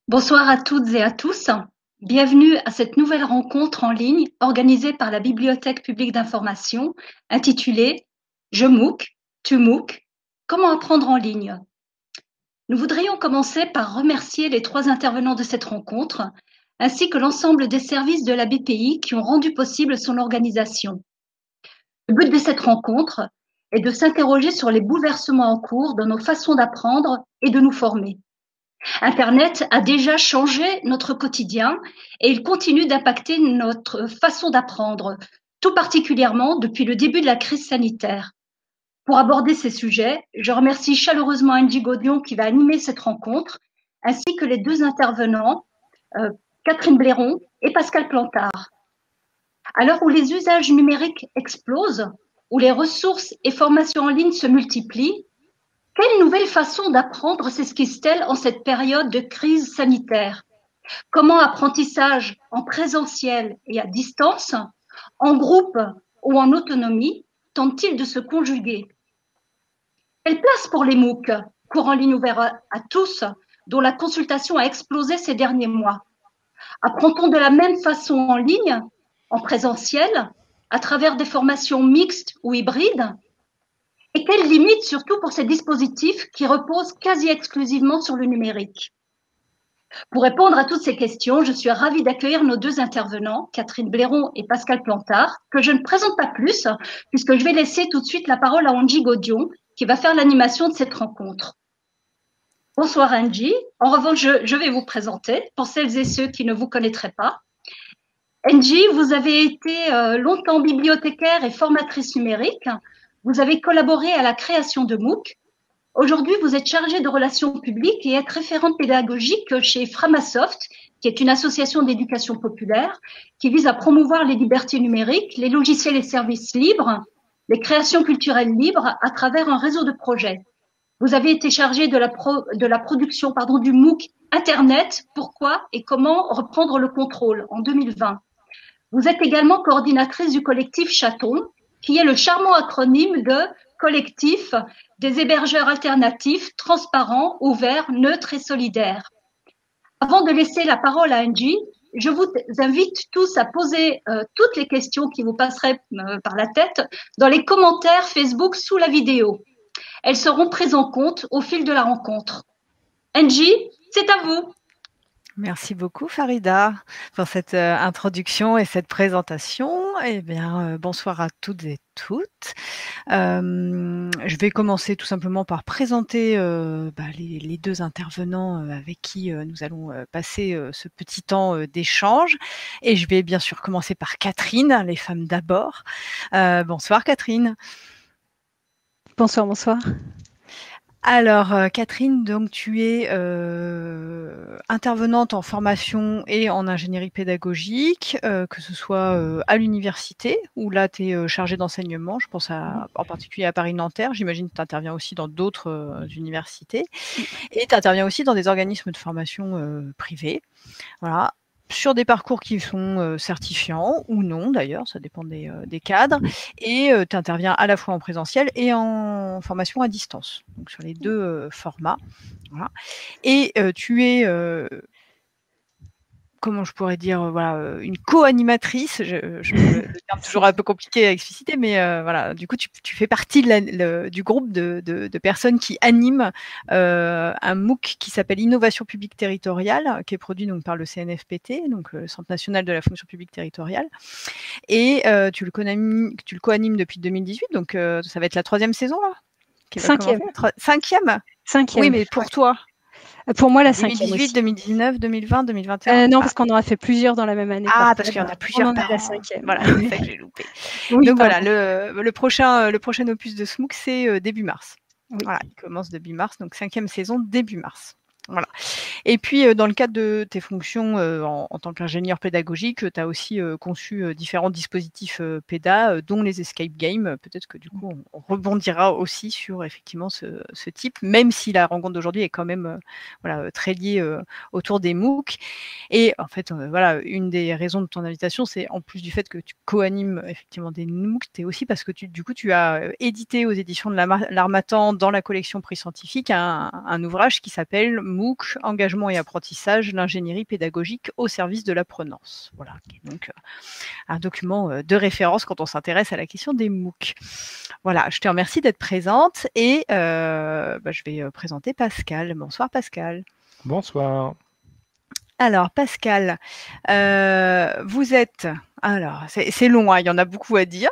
Bonsoir à toutes et à tous. Bienvenue à cette nouvelle rencontre en ligne organisée par la Bibliothèque publique d'information intitulée « Je MOOC, tu MOOC, comment apprendre en ligne ?» Nous voudrions commencer par remercier les 3 intervenants de cette rencontre ainsi que l'ensemble des services de la BPI qui ont rendu possible son organisation. Le but de cette rencontre est de s'interroger sur les bouleversements en cours dans nos façons d'apprendre et de nous former. Internet a déjà changé notre quotidien et il continue d'impacter notre façon d'apprendre, tout particulièrement depuis le début de la crise sanitaire. Pour aborder ces sujets, je remercie chaleureusement Angie Gaudion qui va animer cette rencontre, ainsi que les 2 intervenants, Catherine Blairon et Pascal Plantard. À l'heure où les usages numériques explosent, où les ressources et formations en ligne se multiplient, quelle nouvelle façon d'apprendre s'esquisse-t-elle en cette période de crise sanitaire? Comment apprentissage en présentiel et à distance, en groupe ou en autonomie, tente-t-il de se conjuguer? Quelle place pour les MOOC, cours en ligne ouverts à tous, dont la consultation a explosé ces derniers mois? Apprend-on de la même façon en ligne, en présentiel, à travers des formations mixtes ou hybrides? Et quelles limites surtout pour ces dispositifs qui reposent quasi exclusivement sur le numérique? Pour répondre à toutes ces questions, je suis ravie d'accueillir nos 2 intervenants, Catherine Blairon et Pascal Plantard, que je ne présente pas plus, puisque je vais laisser tout de suite la parole à Angie Gaudion, qui va faire l'animation de cette rencontre. Bonsoir Angie. En revanche, je vais vous présenter, pour celles et ceux qui ne vous connaîtraient pas. Angie, vous avez été longtemps bibliothécaire et formatrice numérique. Vous avez collaboré à la création de MOOC. Aujourd'hui, vous êtes chargée de relations publiques et êtes référente pédagogique chez Framasoft, qui est une association d'éducation populaire qui vise à promouvoir les libertés numériques, les logiciels et services libres, les créations culturelles libres à travers un réseau de projets. Vous avez été chargée de la production du MOOC Internet, pourquoi et comment reprendre le contrôle en 2020. Vous êtes également coordinatrice du collectif Chaton, qui est le charmant acronyme de Collectif des hébergeurs alternatifs, transparents, ouverts, neutres et solidaires. Avant de laisser la parole à Angie, je vous invite tous à poser toutes les questions qui vous passeraient par la tête dans les commentaires Facebook sous la vidéo. Elles seront prises en compte au fil de la rencontre. Angie, c'est à vous. Merci beaucoup Farida pour cette introduction et cette présentation. Eh bien, bonsoir à toutes et toutes. Je vais commencer tout simplement par présenter les 2 intervenants avec qui nous allons passer ce petit temps d'échange. Et je vais bien sûr commencer par Catherine, les femmes d'abord. Bonsoir Catherine. Bonsoir, bonsoir. Alors, Catherine, donc tu es intervenante en formation et en ingénierie pédagogique, que ce soit à l'université, où là tu es chargée d'enseignement, je pense en particulier à Paris-Nanterre, j'imagine que tu interviens aussi dans d'autres universités, et tu interviens aussi dans des organismes de formation privés. Voilà. Sur des parcours qui sont certifiants ou non d'ailleurs, ça dépend des cadres, et tu interviens à la fois en présentiel et en formation à distance, donc sur les 2 formats. Voilà. Et tu es, comment je pourrais dire, une co-animatrice, le terme toujours un peu compliqué à expliciter, mais voilà, du coup tu fais partie du groupe de personnes qui animent un MOOC qui s'appelle Innovation publique territoriale, qui est produit donc par le CNFPT, donc le Centre national de la fonction publique territoriale, et tu le co-animes depuis 2018, donc ça va être la 3e saison là, qui va 5e. 5e. Oui, mais pour toi. Pour moi, la 5e 2018, aussi. 2019, 2020, 2021. Non, parce qu'on aura fait plusieurs dans la même année. Ah, parce qu'il y en a plusieurs. On en a la 5e. Voilà, c'est ça que j'ai loupé. Oui, donc pardon. voilà, le prochain opus de SMOOC, c'est début mars. Oui. Voilà, il commence début mars, donc 5e saison début mars. Voilà. Et puis, dans le cadre de tes fonctions en tant qu'ingénieur pédagogique, tu as aussi conçu différents dispositifs pédas, dont les escape games. Peut-être que du coup, on rebondira aussi sur effectivement ce type, même si la rencontre d'aujourd'hui est quand même voilà, très liée autour des MOOC. Et en fait, voilà, une des raisons de ton invitation, c'est en plus du fait que tu co-animes effectivement des MOOC, c'est aussi parce que du coup, tu as édité aux éditions de l'Harmattan dans la collection Prix Scientifique un ouvrage qui s'appelle MOOC, engagement et apprentissage, l'ingénierie pédagogique au service de l'apprenance. Voilà, qui est donc un document de référence quand on s'intéresse à la question des MOOC. Voilà, je te remercie d'être présente et je vais présenter Pascal. Bonsoir Pascal. Bonsoir. Alors Pascal, vous êtes... Alors, c'est long, hein, il y en a beaucoup à dire.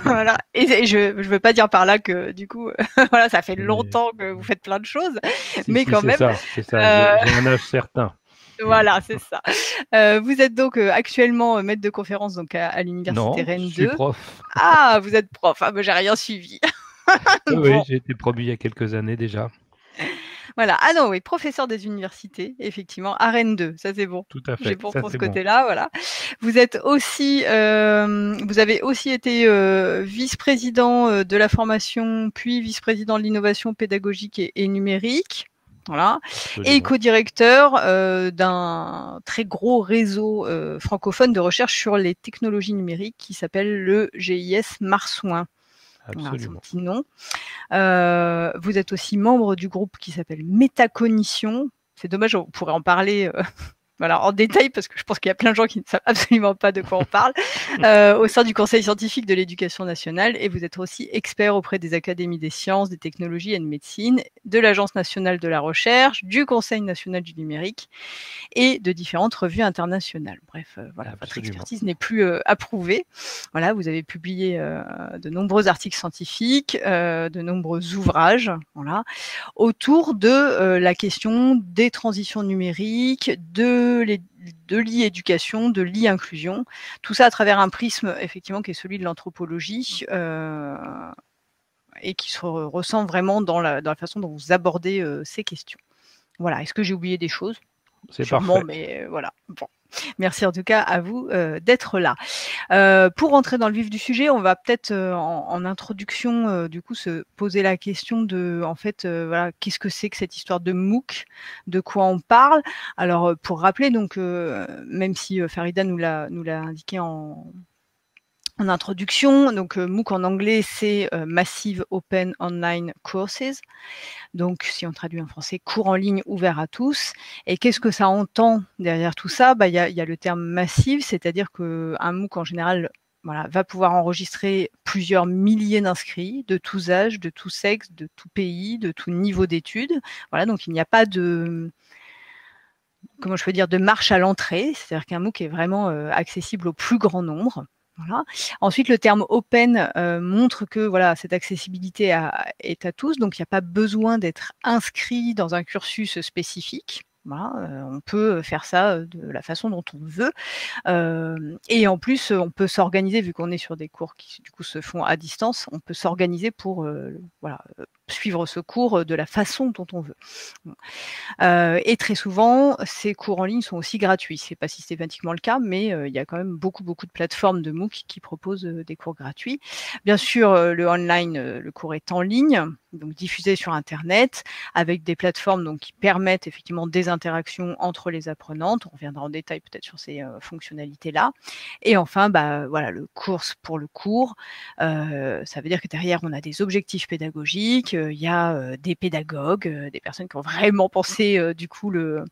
Voilà. Et je ne veux pas dire par là que, du coup, voilà, ça fait longtemps que vous faites plein de choses. Mais quand même. C'est ça. J'ai un âge certain. Voilà, c'est ça. Vous êtes donc actuellement maître de conférence donc, à l'Université Rennes 2. Je suis prof. Ah, vous êtes prof. Ah, ben, j'ai rien suivi. Oui, j'ai été promu il y a quelques années déjà. Voilà. Ah non, oui, professeur des universités, effectivement, à Rennes 2, ça c'est bon. Tout à fait. J'ai bon pour ce côté-là, voilà. Vous êtes aussi, vous avez aussi été vice-président de la formation, puis vice-président de l'innovation pédagogique et numérique. Voilà. Absolument. Et co-directeur d'un très gros réseau francophone de recherche sur les technologies numériques qui s'appelle le GIS Marsouin. Absolument. Voilà, son petit nom. Vous êtes aussi membre du groupe qui s'appelle Métacognition. C'est dommage, on pourrait en parler voilà, en détail parce que je pense qu'il y a plein de gens qui ne savent absolument pas de quoi on parle au sein du Conseil scientifique de l'éducation nationale. Et vous êtes aussi expert auprès des académies des sciences, des technologies et de médecine, de l'Agence nationale de la recherche, du Conseil national du numérique et de différentes revues internationales. Bref, voilà, votre expertise n'est plus approuvée. Voilà, vous avez publié de nombreux articles scientifiques, de nombreux ouvrages, voilà, autour de la question des transitions numériques, de l'e-éducation, de l'e-inclusion, tout ça à travers un prisme effectivement qui est celui de l'anthropologie et qui se ressent vraiment dans la façon dont vous abordez ces questions. Voilà, est-ce que j'ai oublié des choses ? C'est parfait. Mais voilà. Bon. Merci en tout cas à vous d'être là. Pour rentrer dans le vif du sujet, on va peut-être en introduction du coup se poser la question de en fait voilà, qu'est-ce que c'est que cette histoire de MOOC, de quoi on parle. Alors pour rappeler donc même si Farida nous l'a indiqué en introduction, donc MOOC en anglais c'est Massive Open Online Courses. Donc, si on traduit en français, cours en ligne ouvert à tous. Et qu'est-ce que ça entend derrière tout ça ? Il y a le terme massif, c'est-à-dire qu'un MOOC en général voilà, va pouvoir enregistrer plusieurs milliers d'inscrits de tous âges, de tous sexes, de tout pays, de tout niveau d'études. Voilà, donc il n'y a pas de comment je peux dire de marche à l'entrée, c'est-à-dire qu'un MOOC est vraiment accessible au plus grand nombre. Voilà. Ensuite, le terme open montre que voilà, cette accessibilité est à tous, donc il n'y a pas besoin d'être inscrit dans un cursus spécifique. Voilà, on peut faire ça de la façon dont on veut. Et en plus, on peut s'organiser, vu qu'on est sur des cours qui du coup se font à distance, on peut s'organiser pour voilà, suivre ce cours de la façon dont on veut. Et très souvent, ces cours en ligne sont aussi gratuits. Ce n'est pas systématiquement le cas, mais il y a quand même beaucoup de plateformes de MOOC qui proposent des cours gratuits. Bien sûr, le online, le cours est en ligne, donc diffusé sur Internet, avec des plateformes donc, qui permettent effectivement des interactions entre les apprenantes. On reviendra en détail peut-être sur ces fonctionnalités-là. Et enfin, voilà, le course pour le cours. Ça veut dire que derrière, on a des objectifs pédagogiques, il y a des pédagogues, des personnes qui ont vraiment pensé du coup le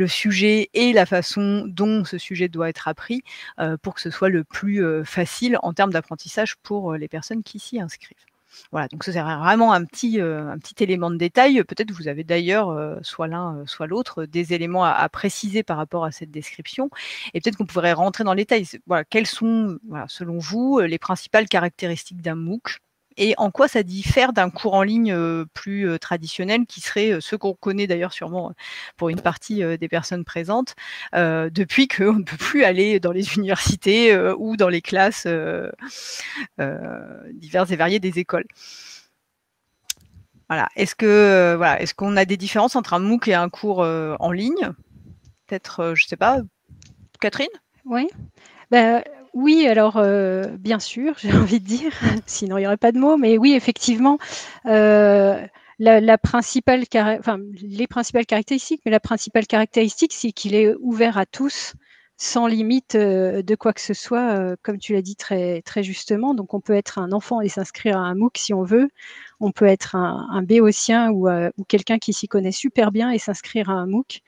sujet et la façon dont ce sujet doit être appris pour que ce soit le plus facile en termes d'apprentissage pour les personnes qui s'y inscrivent. Voilà, donc ça c'est vraiment un petit élément de détail. Peut-être que vous avez d'ailleurs, soit l'un, soit l'autre, des éléments à préciser par rapport à cette description. Et peut-être qu'on pourrait rentrer dans le détail. Voilà, quelles sont, voilà, selon vous, les principales caractéristiques d'un MOOC et en quoi ça diffère d'un cours en ligne plus traditionnel qui serait ce qu'on connaît d'ailleurs sûrement pour une partie des personnes présentes depuis qu'on ne peut plus aller dans les universités ou dans les classes diverses et variées des écoles. Voilà. Est-ce qu'on a des différences entre un MOOC et un cours en ligne? Peut-être, je ne sais pas, Catherine? Oui. Oui, alors bien sûr, j'ai envie de dire, sinon il n'y aurait pas de mots, mais oui, effectivement, les principales caractéristiques, mais la principale caractéristique, c'est qu'il est ouvert à tous, sans limite de quoi que ce soit, comme tu l'as dit très, très justement. Donc on peut être un enfant et s'inscrire à un MOOC si on veut. On peut être un béotien ou quelqu'un qui s'y connaît super bien et s'inscrire à un MOOC.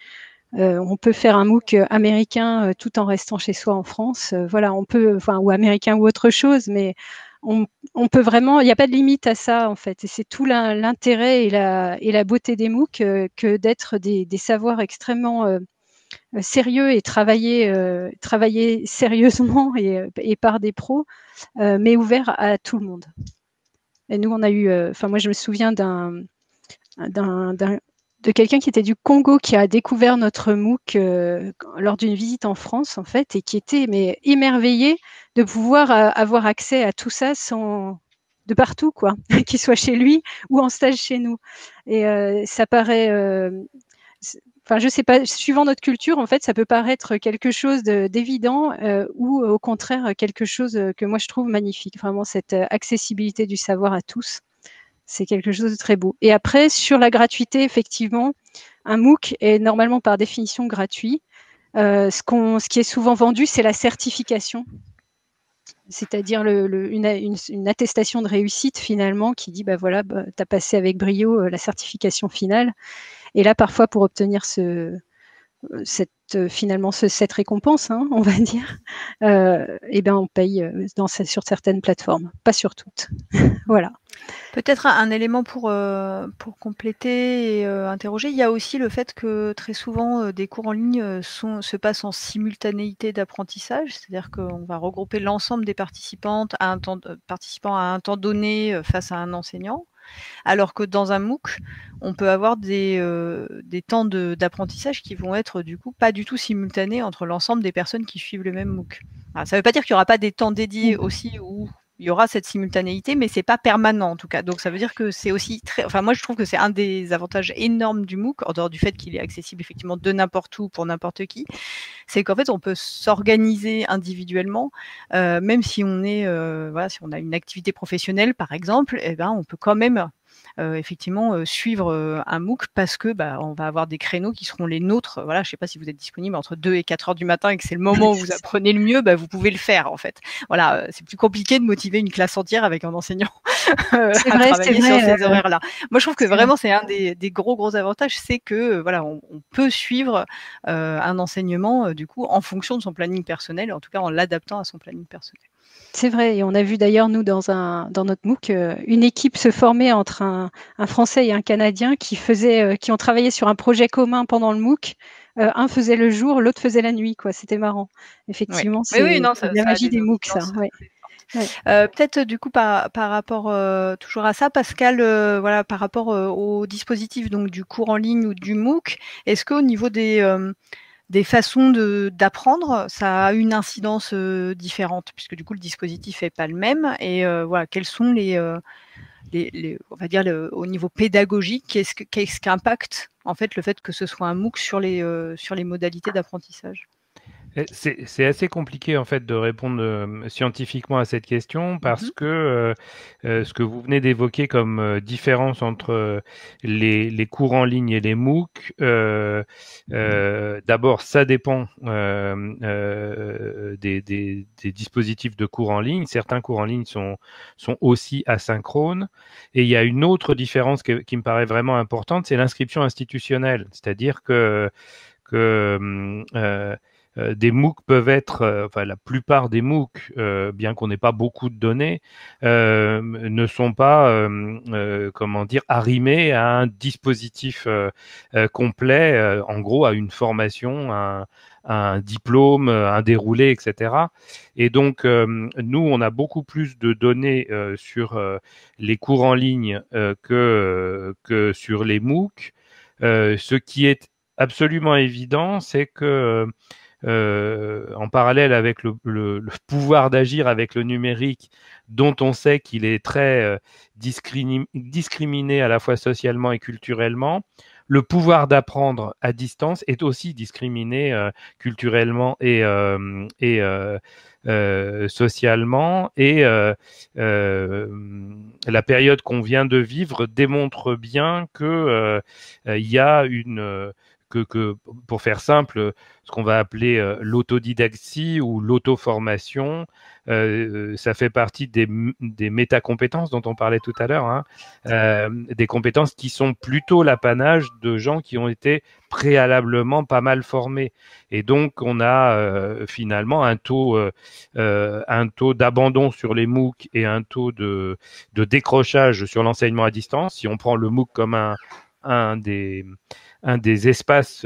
On peut faire un MOOC américain tout en restant chez soi en France. Voilà, on peut, ou américain ou autre chose, mais on peut vraiment, il n'y a pas de limite à ça en fait. Et c'est tout l'intérêt et la beauté des MOOC que d'être des savoirs extrêmement sérieux et travailler sérieusement et par des pros, mais ouverts à tout le monde. Et nous, on a eu, moi, je me souviens de quelqu'un qui était du Congo qui a découvert notre MOOC lors d'une visite en France en fait et qui était émerveillé de pouvoir avoir accès à tout ça de partout quoi, qu'il soit chez lui ou en stage chez nous. Et ça paraît, je sais pas, suivant notre culture en fait, ça peut paraître quelque chose d'évident ou au contraire quelque chose que moi je trouve magnifique. Vraiment cette accessibilité du savoir à tous. C'est quelque chose de très beau. Et après, sur la gratuité, effectivement, un MOOC est normalement par définition gratuit. Ce qui est souvent vendu, c'est la certification, c'est-à-dire une attestation de réussite finalement qui dit, tu as passé avec brio la certification finale. Et là, parfois, pour obtenir cette récompense, hein, on va dire, on paye sur certaines plateformes, pas sur toutes. Voilà. Peut-être un élément pour compléter et interroger, il y a aussi le fait que très souvent des cours en ligne se passent en simultanéité d'apprentissage, c'est-à-dire qu'on va regrouper l'ensemble des participants à un temps donné face à un enseignant. Alors que dans un MOOC, on peut avoir des temps d'apprentissage qui vont être du coup pas du tout simultanés entre l'ensemble des personnes qui suivent le même MOOC. Alors, ça ne veut pas dire qu'il n'y aura pas des temps dédiés aussi où il y aura cette simultanéité, mais c'est pas permanent en tout cas. Donc ça veut dire que c'est aussi moi je trouve que c'est un des avantages énormes du MOOC, en dehors du fait qu'il est accessible effectivement de n'importe où pour n'importe qui, c'est qu'en fait on peut s'organiser individuellement, même si on est si on a une activité professionnelle par exemple, on peut quand même effectivement suivre un MOOC parce que on va avoir des créneaux qui seront les nôtres. Voilà, je ne sais pas si vous êtes disponible entre 2 et 4 heures du matin et que c'est le moment où vous apprenez le mieux, vous pouvez le faire en fait. Voilà, c'est plus compliqué de motiver une classe entière avec un enseignant à travailler sur ces horaires-là. Moi, je trouve que vraiment c'est un des gros avantages, c'est que on peut suivre un enseignement du coup en fonction de son planning personnel, en tout cas en l'adaptant à son planning personnel. C'est vrai, et on a vu d'ailleurs, nous, dans notre MOOC, une équipe se former entre un Français et un Canadien qui ont travaillé sur un projet commun pendant le MOOC. Un faisait le jour, l'autre faisait la nuit, quoi. C'était marrant. Effectivement, c'est la magie des MOOC, ça. Ouais. Peut-être du coup par rapport toujours à ça, Pascal, par rapport au dispositif donc du cours en ligne ou du MOOC, est-ce qu'au niveau des façons d'apprendre, ça a une incidence différente, puisque du coup le dispositif n'est pas le même. Et quels sont on va dire au niveau pédagogique, qu'est-ce qu'impacte en fait le fait que ce soit un MOOC sur les modalités d'apprentissage? C'est assez compliqué en fait de répondre scientifiquement à cette question parce que ce que vous venez d'évoquer comme différence entre les cours en ligne et les MOOC, d'abord ça dépend des dispositifs de cours en ligne. Certains cours en ligne sont aussi asynchrones, et il y a une autre différence qui me paraît vraiment importante, c'est l'inscription institutionnelle, c'est-à-dire que des MOOC peuvent être, la plupart des MOOC, bien qu'on n'ait pas beaucoup de données, ne sont pas, arrimés à un dispositif complet, en gros à une formation, un diplôme, un déroulé, etc. Et donc, nous, on a beaucoup plus de données sur les cours en ligne que sur les MOOC. Ce qui est absolument évident, c'est que en parallèle avec le pouvoir d'agir avec le numérique, dont on sait qu'il est très discriminé à la fois socialement et culturellement, le pouvoir d'apprendre à distance est aussi discriminé culturellement et socialement. Et la période qu'on vient de vivre démontre bien que il y a que, pour faire simple, ce qu'on va appeler l'autodidactie ou l'auto-formation, ça fait partie des métacompétences dont on parlait tout à l'heure, hein, des compétences qui sont plutôt l'apanage de gens qui ont été préalablement pas mal formés. Et donc, on a finalement un taux d'abandon sur les MOOC et un taux de décrochage sur l'enseignement à distance. Si on prend le MOOC comme un des espaces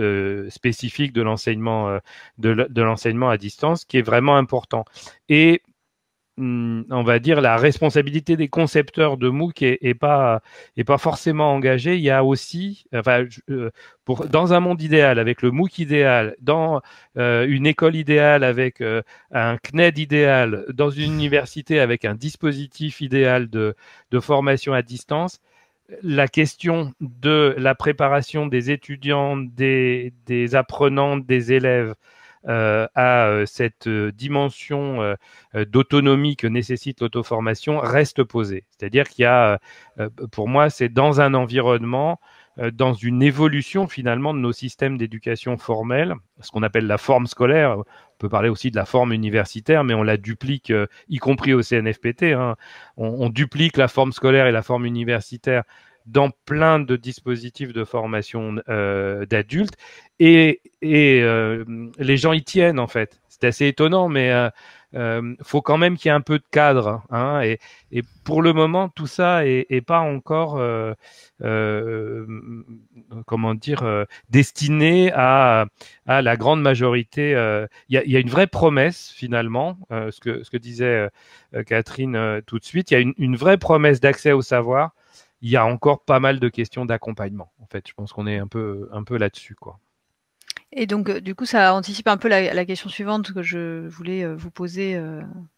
spécifiques de l'enseignement de l'enseignement à distance, qui est vraiment important. Et on va dire la responsabilité des concepteurs de MOOC est pas forcément engagée. Il y a aussi, enfin, dans un monde idéal, avec le MOOC idéal, dans une école idéale avec un CNED idéal, dans une université avec un dispositif idéal de formation à distance, la question de la préparation des étudiants, des apprenants, des élèves à cette dimension d'autonomie que nécessite l'auto-formation reste posée. C'est-à-dire qu'il y a, pour moi, c'est dans un environnement, dans une évolution finalement de nos systèmes d'éducation formelle, ce qu'on appelle la forme scolaire. On peut parler aussi de la forme universitaire, mais on la duplique, y compris au CNFPT. Hein. On duplique la forme scolaire et la forme universitaire dans plein de dispositifs de formation d'adultes, et les gens y tiennent en fait. C'est assez étonnant, mais faut quand même qu'il y ait un peu de cadre, hein, et pour le moment tout ça est pas encore comment dire destiné à la grande majorité. Il y a une vraie promesse finalement, ce que disait Catherine tout de suite. Il y a une vraie promesse d'accès au savoir. Il y a encore pas mal de questions d'accompagnement. En fait, je pense qu'on est un peu là-dessus, quoi. Et donc, du coup, ça anticipe un peu la question suivante que je voulais vous poser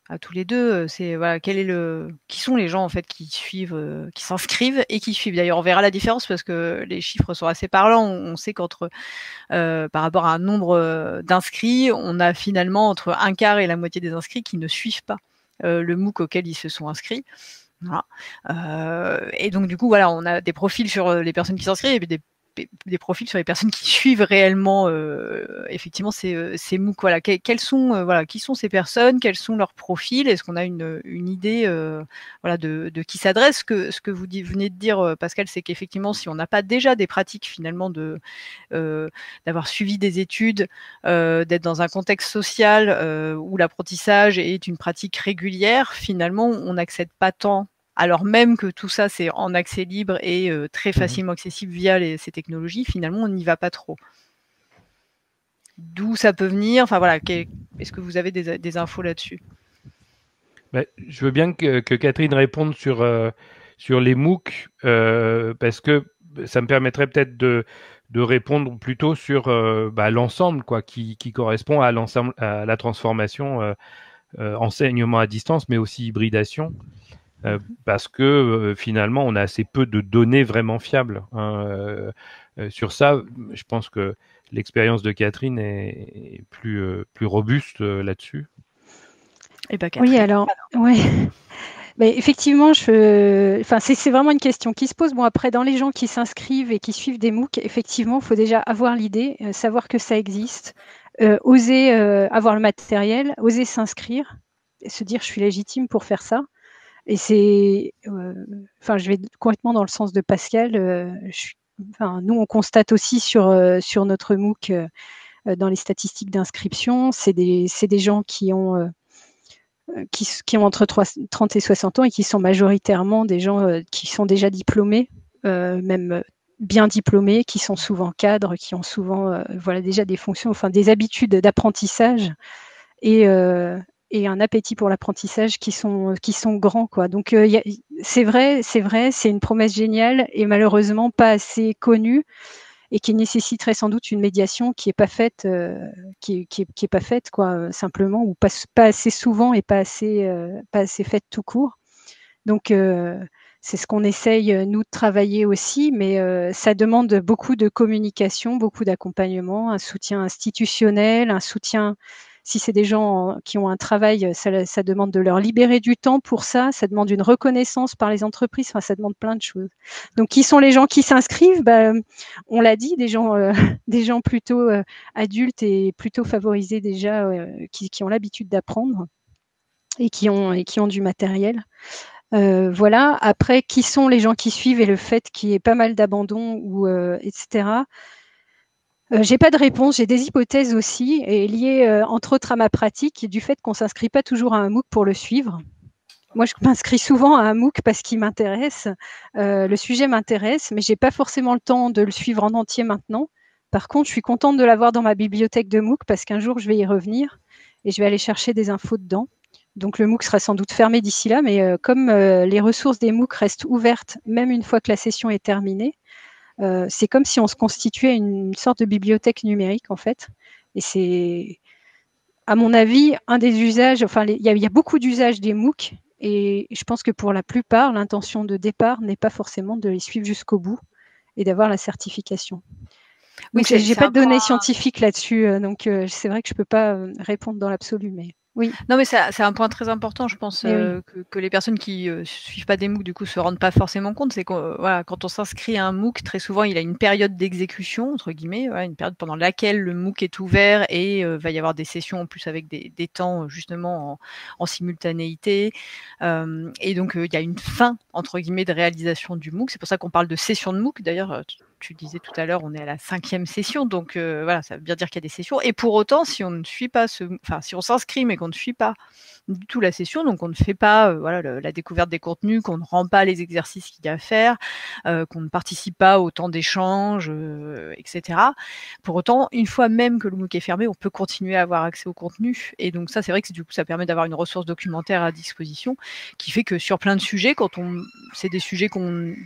à tous les deux. C'est voilà, qui sont les gens en fait qui suivent, qui s'inscrivent et qui suivent. D'ailleurs, on verra la différence parce que les chiffres sont assez parlants. On sait qu'entre par rapport à un nombre d'inscrits, on a finalement entre un quart et la moitié des inscrits qui ne suivent pas le MOOC auquel ils se sont inscrits. Voilà. Et donc du coup voilà, on a des profils sur les personnes qui s'inscrivent et puis des profils sur les personnes qui suivent réellement effectivement ces MOOC. Voilà, quels sont voilà, qui sont ces personnes, quels sont leurs profils, est-ce qu'on a une idée voilà de qui s'adresse. Ce que vous venez de dire Pascal, c'est qu'effectivement si on n'a pas déjà des pratiques finalement d'avoir suivi des études, d'être dans un contexte social où l'apprentissage est une pratique régulière, finalement on n'accède pas tant, alors même que tout ça c'est en accès libre et très facilement accessible via ces technologies, finalement on n'y va pas trop. D'où ça peut venir, enfin voilà, est-ce que vous avez des infos là-dessus? Je veux bien que Catherine réponde sur les MOOC, parce que ça me permettrait peut-être de répondre plutôt sur l'ensemble, quoi, qui correspond à l'ensemble, à la transformation enseignement à distance, mais aussi hybridation. Parce que finalement, on a assez peu de données vraiment fiables, hein, sur ça. Je pense que l'expérience de Catherine est plus robuste là-dessus. Et bah, Catherine. Oui, alors, ouais. Mais effectivement, c'est vraiment une question qui se pose. Bon, après, dans les gens qui s'inscrivent et qui suivent des MOOC, effectivement, il faut déjà avoir l'idée, savoir que ça existe, oser avoir le matériel, oser s'inscrire, se dire je suis légitime pour faire ça. Et c'est, je vais complètement dans le sens de Pascal. Nous, on constate aussi sur notre MOOC, dans les statistiques d'inscription, c'est des gens qui ont entre 30 et 60 ans et qui sont majoritairement des gens qui sont déjà diplômés, même bien diplômés, qui sont souvent cadres, qui ont souvent déjà des fonctions, enfin des habitudes d'apprentissage et un appétit pour l'apprentissage qui sont grands, quoi. Donc c'est vrai, c'est une promesse géniale et malheureusement pas assez connue. et qui nécessiterait sans doute une médiation qui est pas faite, qui est pas faite quoi, simplement, ou pas assez souvent et pas assez faite tout court. Donc c'est ce qu'on essaye nous de travailler aussi, mais ça demande beaucoup de communication, beaucoup d'accompagnement, un soutien institutionnel, un soutien. Si c'est des gens qui ont un travail, ça demande de leur libérer du temps pour ça, ça demande une reconnaissance par les entreprises, enfin, ça demande plein de choses. Donc, qui sont les gens qui s'inscrivent? On l'a dit, des gens, des gens plutôt adultes et plutôt favorisés déjà, qui ont l'habitude d'apprendre et qui ont du matériel. Voilà. Après, qui sont les gens qui suivent et le fait qu'il y ait pas mal d'abandon ou etc. J'ai pas de réponse, j'ai des hypothèses aussi, et liées entre autres à ma pratique, du fait qu'on s'inscrit pas toujours à un MOOC pour le suivre. Moi, je m'inscris souvent à un MOOC parce qu'il m'intéresse, le sujet m'intéresse, mais j'ai pas forcément le temps de le suivre en entier maintenant. Par contre, je suis contente de l'avoir dans ma bibliothèque de MOOC parce qu'un jour, je vais y revenir et je vais aller chercher des infos dedans. Donc, le MOOC sera sans doute fermé d'ici là, mais comme les ressources des MOOC restent ouvertes, même une fois que la session est terminée, c'est comme si on se constituait une sorte de bibliothèque numérique, en fait. Et c'est, à mon avis, un des usages, enfin, il y a beaucoup d'usages des MOOC, et je pense que pour la plupart, l'intention de départ n'est pas forcément de les suivre jusqu'au bout et d'avoir la certification. Oui, Donc, j'ai pas de données scientifiques là-dessus, donc c'est vrai que je peux pas répondre dans l'absolu, mais oui. Non, mais c'est un point très important, je pense, oui. que les personnes qui suivent pas des MOOC, du coup, se rendent pas forcément compte. C'est que voilà, quand on s'inscrit à un MOOC, très souvent, il a une période d'exécution, entre guillemets, voilà, une période pendant laquelle le MOOC est ouvert et va y avoir des sessions en plus avec des temps justement en simultanéité. Et donc, il y a une fin, entre guillemets, de réalisation du MOOC. C'est pour ça qu'on parle de session de MOOC. D'ailleurs, tu disais tout à l'heure, on est à la 5e session, donc voilà, ça veut bien dire qu'il y a des sessions. Et pour autant, si on ne suit pas si on s'inscrit mais qu'on ne suit pas du tout la session, donc on ne fait pas voilà, la découverte des contenus, qu'on ne rend pas les exercices qu'il y a à faire, qu'on ne participe pas au temps d'échange, etc. Pour autant, une fois même que le MOOC est fermé, on peut continuer à avoir accès au contenu. Et donc ça, c'est vrai que du coup, ça permet d'avoir une ressource documentaire à disposition, qui fait que sur plein de sujets, c'est des sujets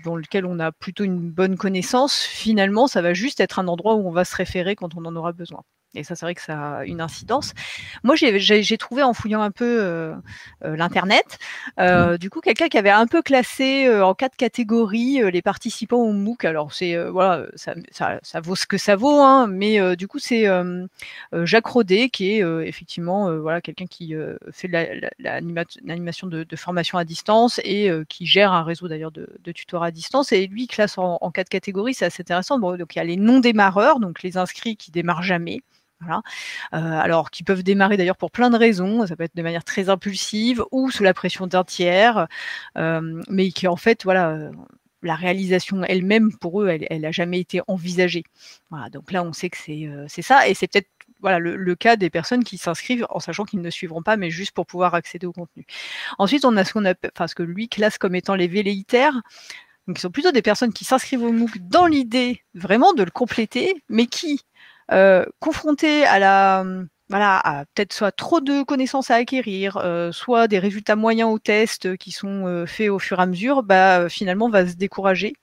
dans lesquels on a plutôt une bonne connaissance, finalement, ça va juste être un endroit où on va se référer quand on en aura besoin. Et ça, c'est vrai que ça a une incidence. Moi, j'ai trouvé en fouillant un peu l'internet, du coup, quelqu'un qui avait un peu classé en 4 catégories les participants au MOOC. Alors, c'est voilà, ça vaut ce que ça vaut, hein, mais du coup, c'est Jacques Rodet qui est effectivement voilà, quelqu'un qui fait l'animation de formation à distance et qui gère un réseau d'ailleurs de tutorat à distance. Et lui, il classe en 4 catégories, c'est assez intéressant. Bon, donc, il y a les non-démarreurs, donc les inscrits qui démarrent jamais. Voilà. Alors, qui peuvent démarrer d'ailleurs pour plein de raisons. Ça peut être de manière très impulsive ou sous la pression d'un tiers, mais qui en fait, voilà, la réalisation elle-même pour eux, elle n'a jamais été envisagée. Voilà, donc là, on sait que c'est ça, et c'est peut-être voilà le cas des personnes qui s'inscrivent en sachant qu'ils ne suivront pas, mais juste pour pouvoir accéder au contenu. Ensuite, on a ce que lui classe comme étant les velléitaires. Donc, ils sont plutôt des personnes qui s'inscrivent au MOOC dans l'idée vraiment de le compléter, mais qui confrontés à peut-être soit trop de connaissances à acquérir, soit des résultats moyens aux tests qui sont faits au fur et à mesure, finalement va se décourager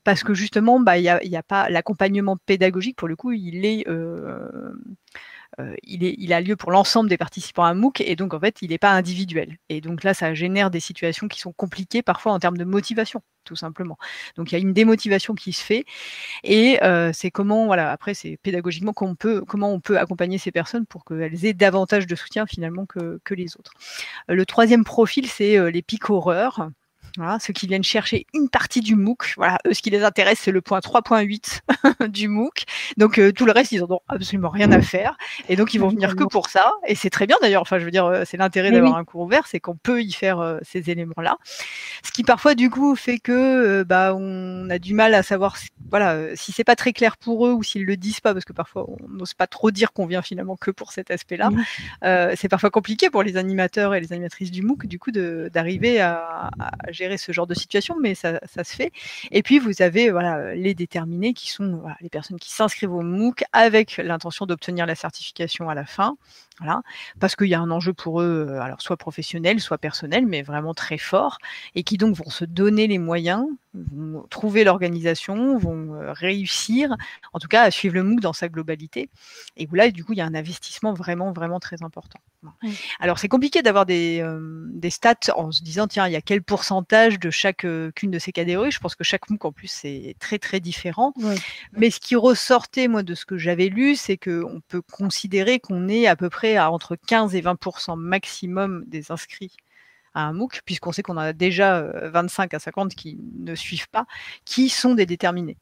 parce que justement, y a pas l'accompagnement pédagogique, pour le coup, il a lieu pour l'ensemble des participants à MOOC, et donc en fait, il n'est pas individuel. Et donc là, ça génère des situations qui sont compliquées parfois en termes de motivation, tout simplement. Donc il y a une démotivation qui se fait, et c'est après c'est pédagogiquement comment on peut accompagner ces personnes pour qu'elles aient davantage de soutien finalement que les autres. Le troisième profil, c'est les picoreurs. Voilà, ceux qui viennent chercher une partie du MOOC. Voilà, eux, ce qui les intéresse, c'est le point 3.8 du MOOC. Donc, tout le reste, ils n'en ont absolument rien à faire. Et donc, ils vont venir que pour ça. Et c'est très bien, d'ailleurs. Enfin, je veux dire, c'est l'intérêt d'avoir un cours ouvert, c'est qu'on peut y faire ces éléments-là. Ce qui, parfois, du coup, fait que on a du mal à savoir si c'est pas très clair pour eux ou s'ils le disent pas, parce que parfois, on n'ose pas trop dire qu'on vient finalement que pour cet aspect-là. C'est parfois compliqué pour les animateurs et les animatrices du MOOC, du coup, d'arriver à gérer ce genre de situation, mais ça se fait. Et puis vous avez les déterminés qui sont les personnes qui s'inscrivent au MOOC avec l'intention d'obtenir la certification à la fin. Voilà, parce qu'il y a un enjeu pour eux, alors soit professionnel, soit personnel, mais vraiment très fort, et qui donc vont se donner les moyens, vont trouver l'organisation, vont réussir, en tout cas à suivre le MOOC dans sa globalité. Et où là, du coup, il y a un investissement vraiment, vraiment très important. Alors, c'est compliqué d'avoir des stats en se disant, tiens, il y a quel pourcentage de chacune de ces catégories. Je pense que chaque MOOC, en plus, c'est très, très différent. Ouais. Mais ce qui ressortait, moi, de ce que j'avais lu, c'est qu'on peut considérer qu'on est à peu près à entre 15 et 20% maximum des inscrits à un MOOC, puisqu'on sait qu'on a déjà 25 à 50 qui ne suivent pas, qui sont des déterminés.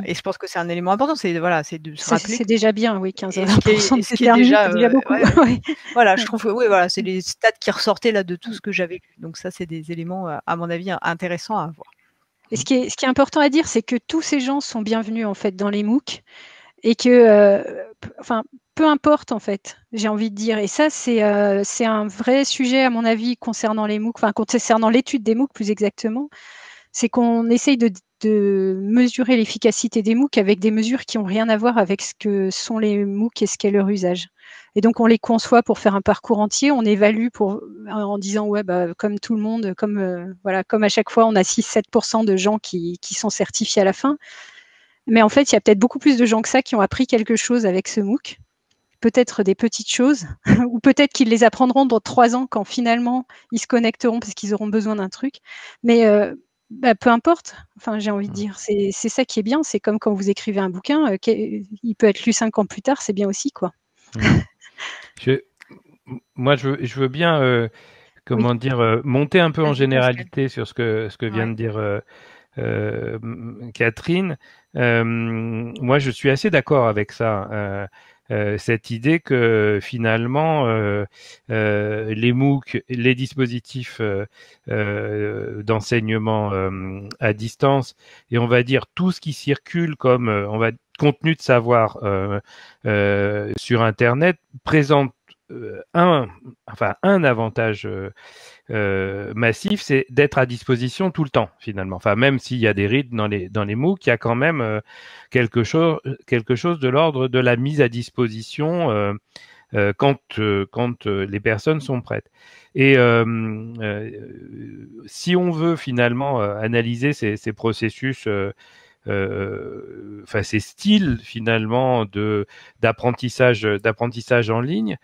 Et je pense que c'est un élément important, c'est de se rappeler. C'est déjà bien, oui, 15 à Et 20% de ce qui est déterminés, déjà, c'est déjà beaucoup. ouais. Ouais. Voilà, je trouve que oui, voilà, c'est les stats qui ressortaient là de tout ce que j'avais lu. Donc ça, c'est des éléments, à mon avis, intéressants à avoir. Et ce qui est important à dire, c'est que tous ces gens sont bienvenus en fait dans les MOOC et que, enfin, peu importe en fait, j'ai envie de dire. Et ça, c'est un vrai sujet à mon avis concernant les MOOC, enfin concernant l'étude des MOOC plus exactement. C'est qu'on essaye de mesurer l'efficacité des MOOC avec des mesures qui n'ont rien à voir avec ce que sont les MOOC et ce qu'est leur usage. Et donc, on les conçoit pour faire un parcours entier, on évalue en disant, ouais, bah, comme tout le monde, comme à chaque fois, on a 6-7% de gens qui sont certifiés à la fin. Mais en fait, il y a peut-être beaucoup plus de gens que ça qui ont appris quelque chose avec ce MOOC. Peut-être des petites choses, ou peut-être qu'ils les apprendront dans 3 ans quand finalement ils se connecteront parce qu'ils auront besoin d'un truc. Mais peu importe, enfin, j'ai envie de dire, c'est ça qui est bien, c'est comme quand vous écrivez un bouquin, il peut être lu 5 ans plus tard, c'est bien aussi, quoi. Moi, je veux bien, comment dire, monter un peu en généralité sur ce que vient de dire Catherine. Moi, je suis assez d'accord avec ça. Cette idée que finalement les MOOC, les dispositifs d'enseignement à distance, et on va dire tout ce qui circule comme contenu de savoir sur Internet présente un avantage massif, c'est d'être à disposition tout le temps finalement. Enfin, même s'il y a des rides dans les MOOC, il y a quand même quelque chose de l'ordre de la mise à disposition quand les personnes sont prêtes. Et si on veut finalement analyser ces processus, ces styles finalement d'apprentissage en ligne,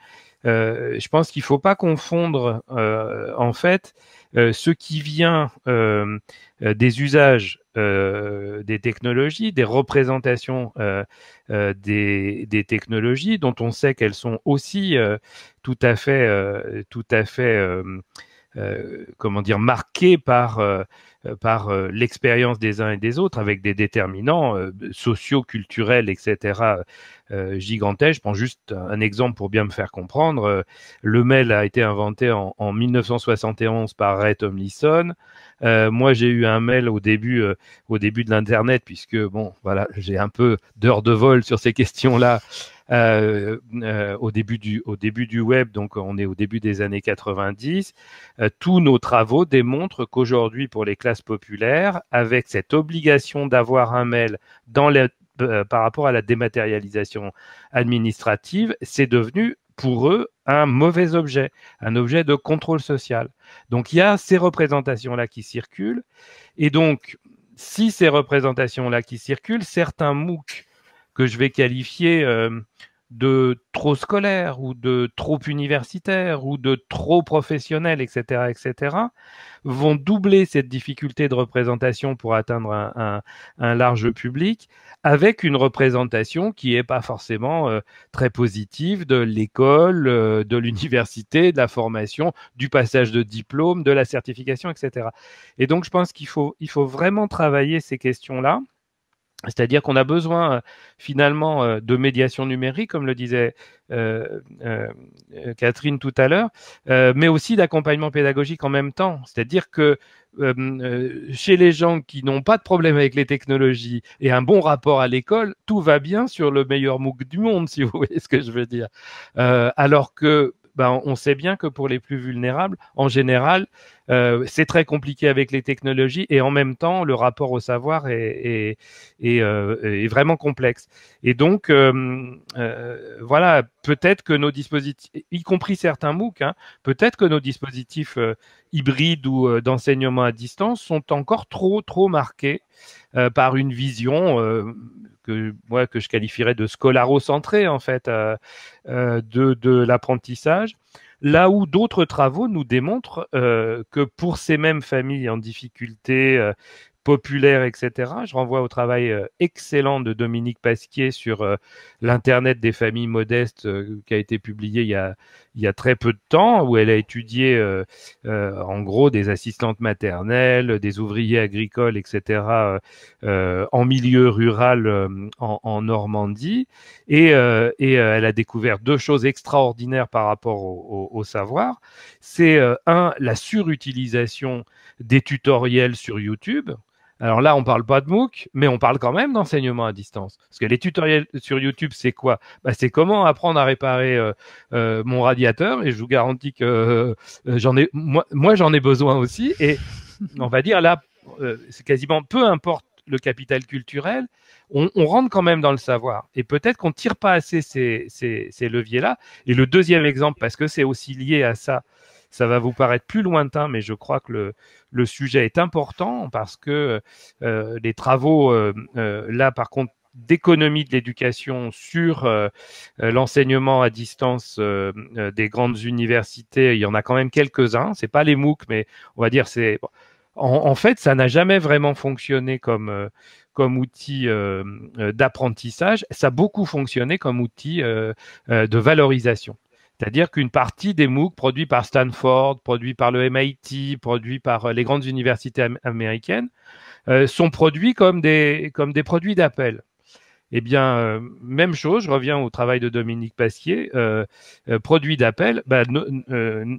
je pense qu'il ne faut pas confondre en fait ce qui vient des usages des technologies, des représentations des technologies, dont on sait qu'elles sont aussi tout à fait comment dire, marquées par l'expérience des uns et des autres, avec des déterminants sociaux, culturels, etc. Gigantesques. Je prends juste un exemple pour bien me faire comprendre. Le mail a été inventé en 1971 par Ray Tomlinson. Moi, j'ai eu un mail au début de l'Internet, puisque bon, voilà, j'ai un peu d'heures de vol sur ces questions-là. Au début du web, donc on est au début des années 90, tous nos travaux démontrent qu'aujourd'hui, pour les classes populaires, avec cette obligation d'avoir un mail par rapport à la dématérialisation administrative, c'est devenu pour eux un mauvais objet, un objet de contrôle social. Donc il y a ces représentations-là qui circulent, et donc si ces représentations-là qui circulent, certains MOOC que je vais qualifier de trop scolaire ou de trop universitaire ou de trop professionnel, etc., etc., vont doubler cette difficulté de représentation pour atteindre un large public, avec une représentation qui n'est pas forcément très positive de l'école, de l'université, de la formation, du passage de diplôme, de la certification, etc. Et donc, je pense qu'il faut vraiment travailler ces questions-là. C'est-à-dire qu'on a besoin finalement de médiation numérique, comme le disait Catherine tout à l'heure, mais aussi d'accompagnement pédagogique en même temps. C'est-à-dire que chez les gens qui n'ont pas de problème avec les technologies et un bon rapport à l'école, tout va bien sur le meilleur MOOC du monde, si vous voyez ce que je veux dire. Alors que on sait bien que pour les plus vulnérables, en général, c'est très compliqué avec les technologies, et en même temps, le rapport au savoir est vraiment complexe. Et donc, voilà, peut-être que nos dispositifs, y compris certains MOOC, hein, peut-être que nos dispositifs hybrides ou d'enseignement à distance sont encore trop marqués par une vision que je qualifierais de scolarocentrée en fait de l'apprentissage. Là où d'autres travaux nous démontrent que pour ces mêmes familles en difficulté populaire, etc. Je renvoie au travail excellent de Dominique Pasquier sur l'Internet des familles modestes qui a été publié il y a très peu de temps, où elle a étudié en gros des assistantes maternelles, des ouvriers agricoles, etc. En milieu rural en Normandie. Et elle a découvert deux choses extraordinaires par rapport au savoir. C'est la surutilisation des tutoriels sur YouTube. Alors là, on parle pas de MOOC, mais on parle quand même d'enseignement à distance. Parce que les tutoriels sur YouTube, c'est quoi? C'est comment apprendre à réparer mon radiateur. Et je vous garantis que moi j'en ai besoin aussi. Et on va dire là, c'est quasiment peu importe le capital culturel, on rentre quand même dans le savoir. Et peut-être qu'on tire pas assez ces leviers-là. Et le deuxième exemple, parce que c'est aussi lié à ça, ça va vous paraître plus lointain, mais je crois que le sujet est important parce que les travaux, là par contre, d'économie de l'éducation sur l'enseignement à distance des grandes universités, il y en a quand même quelques-uns. C'est pas les MOOC, mais on va dire c'est en fait, ça n'a jamais vraiment fonctionné comme outil d'apprentissage. Ça a beaucoup fonctionné comme outil de valorisation. C'est-à-dire qu'une partie des MOOC produits par Stanford, produits par le MIT, produits par les grandes universités américaines, sont produits comme des produits d'appel. Eh bien, même chose, je reviens au travail de Dominique Pasquier, produit d'appel,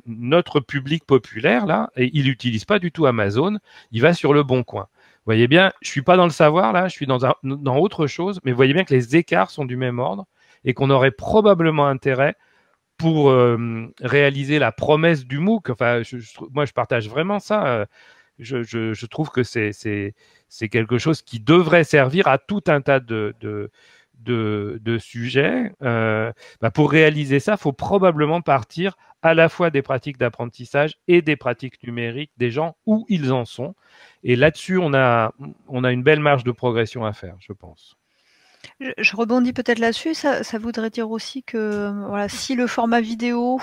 notre public populaire, là, il n'utilise pas du tout Amazon, il va sur Le Bon Coin. Vous voyez bien, je suis pas dans le savoir, là, je suis dans autre chose, mais vous voyez bien que les écarts sont du même ordre et qu'on aurait probablement intérêt pour réaliser la promesse du MOOC. Enfin, moi, je partage vraiment ça. Je trouve que c'est quelque chose qui devrait servir à tout un tas de sujets. Pour réaliser ça, il faut probablement partir à la fois des pratiques d'apprentissage et des pratiques numériques des gens où ils en sont. Et là-dessus, on a une belle marge de progression à faire, je pense. Je rebondis peut-être là-dessus. Ça voudrait dire aussi que voilà, si le format vidéo